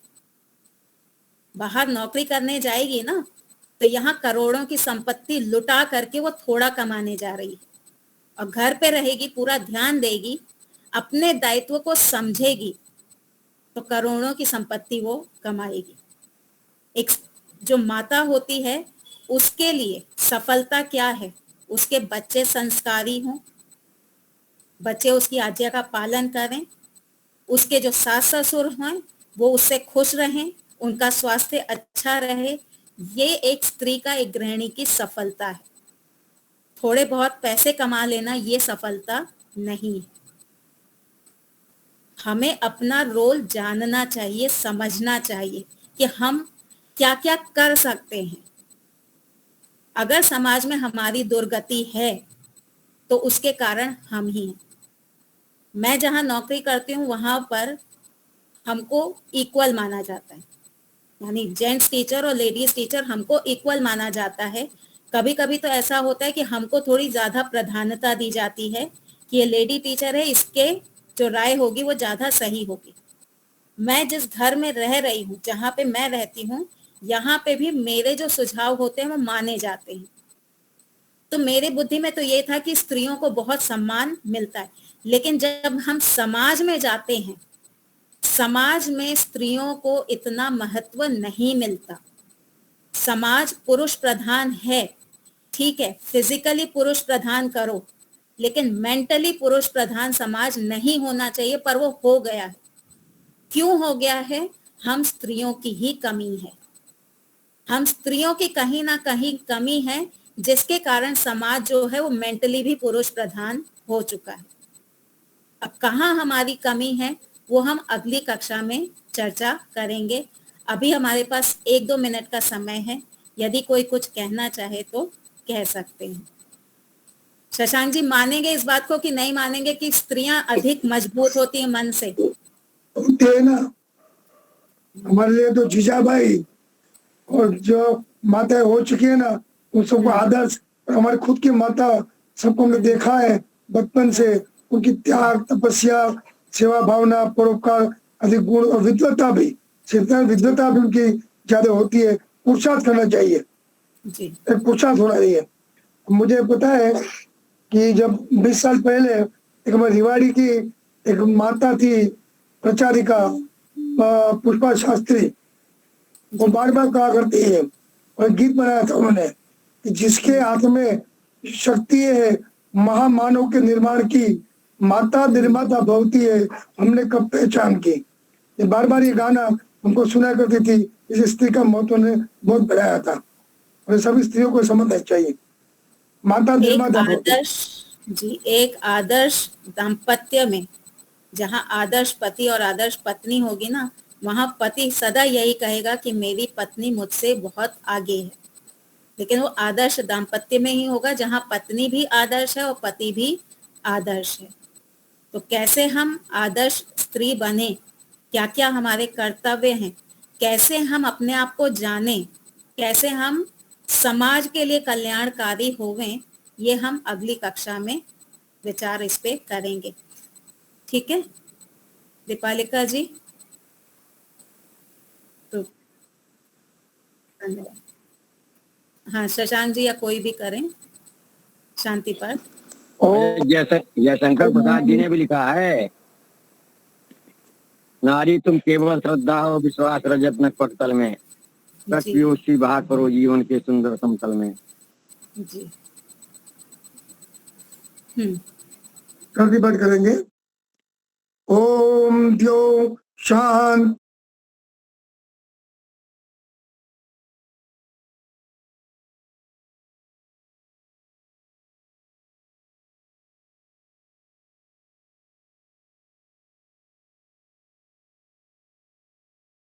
बाहर नौकरी करने जाएगी ना, तो यहाँ करोड़ों की संपत्ति लुटा करके वो थोड़ा कमाने जा रही है। और घर पे रहेगी, पूरा ध्यान देगी, अपने दायित्व को समझेगी, तो करोड़ों की संपत्ति वो कमाएगी। एक जो माता होती है, उसके लिए सफलता क्या है? उसके बच्चे संस्कारी हों, बच्चे उसकी आज्ञा का पालन करें, उसके जो सास ससुर हैं वो उससे खुश रहें, उनका स्वास्थ्य अच्छा रहे। ये एक स्त्री का, एक गृहिणी की सफलता है। थोड़े बहुत पैसे कमा लेना ये सफलता नहीं है। हमें अपना रोल जानना चाहिए, समझना चाहिए कि हम क्या क्या कर सकते हैं। अगर समाज में हमारी दुर्गति है तो उसके कारण हम ही हैं। मैं जहां नौकरी करती हूँ वहां पर हमको इक्वल माना जाता है, यानी जेंट्स टीचर और लेडीज टीचर हमको इक्वल माना जाता है। कभी कभी तो ऐसा होता है कि हमको थोड़ी ज्यादा प्रधानता दी जाती है कि ये लेडी टीचर है, इसके जो राय होगी वो ज्यादा सही होगी। मैं जिस घर में रह रही हूँ, जहाँ पे मैं रहती हूँ, यहाँ पे भी मेरे जो सुझाव होते हैं वो माने जाते हैं। तो मेरे बुद्धि में तो ये था कि स्त्रियों को बहुत सम्मान मिलता है, लेकिन जब हम समाज में जाते हैं, समाज में स्त्रियों को इतना महत्व नहीं मिलता। समाज पुरुष प्रधान है, ठीक है, फिजिकली पुरुष प्रधान करो, लेकिन मेंटली पुरुष प्रधान समाज नहीं होना चाहिए, पर वो हो गया है। क्यों हो गया है? हम स्त्रियों की ही कमी है। हम स्त्रियों की कहीं ना कहीं कमी है जिसके कारण समाज जो है वो मेंटली भी पुरुष प्रधान हो चुका है। अब कहाँ हमारी कमी है वो हम अगली कक्षा में चर्चा करेंगे। अभी हमारे पास 1-2 मिनट का समय है, यदि कोई कुछ कहना चाहे तो कह सकते हैं। शशांक जी, मानेंगे इस बात को कि नहीं मानेंगे कि स्त्रियां अधिक मजबूत होती हैं मन से? होते है ना, हमारे लिए तो जीजाबाई और जो माताएं हो चुकी है ना, उन सबको आदर्श, और हमारे खुद की माता सबको हमने देखा है बचपन से, उनकी त्याग, तपस्या, सेवा भावना, परोपकार, अधिक गुण और विद्वता भी, विद्वता भी उनकी ज्यादा होती है। पुरुषार्थ करना चाहिए जी। एक पुरुषार्थ होना चाहिए। मुझे पता है कि जब 20 साल पहले एक हमारी रिवाड़ी की एक माता थी, प्रचारिका पुष्पा शास्त्री, वो बार बार कहा करती है, और गीत बनाया था उन्होंने कि जिसके हाथ में शक्ति है महामानव के निर्माण की, माता निर्माता भवती है, हमने कब पहचान की। ये बार बार ये गाना उनको सुना करती थी। इस स्त्री का महत्व ने बहुत बढ़ाया था, और सभी स्त्रियों को समझना चाहिए, माता निर्माता भवती। एक आदर्श दाम्पत्य में जहाँ आदर्श पति और आदर्श पत्नी होगी ना, वहां पति सदा यही कहेगा कि मेरी पत्नी मुझसे बहुत आगे है। लेकिन वो आदर्श दाम्पत्य में ही होगा जहां पत्नी भी आदर्श है और पति भी आदर्श है। तो कैसे हम आदर्श स्त्री बने, क्या क्या हमारे कर्तव्य हैं, कैसे हम अपने आप को जाने, कैसे हम समाज के लिए कल्याणकारी होवें, ये हम अगली कक्षा में विचार इस पे करेंगे। ठीक है दीपालिका जी? तो धन्यवाद। हाँ शशांक जी या कोई भी करें शांति पाठ। जयशंकर प्रसाद जी ने भी लिखा है, नारी तुम केवल श्रद्धा हो विश्वास रजत न पटतल में, सत्योषी बहा करो जीवन के सुंदर समतल में। जी कल की बात करेंगे। ओम द्यो शांत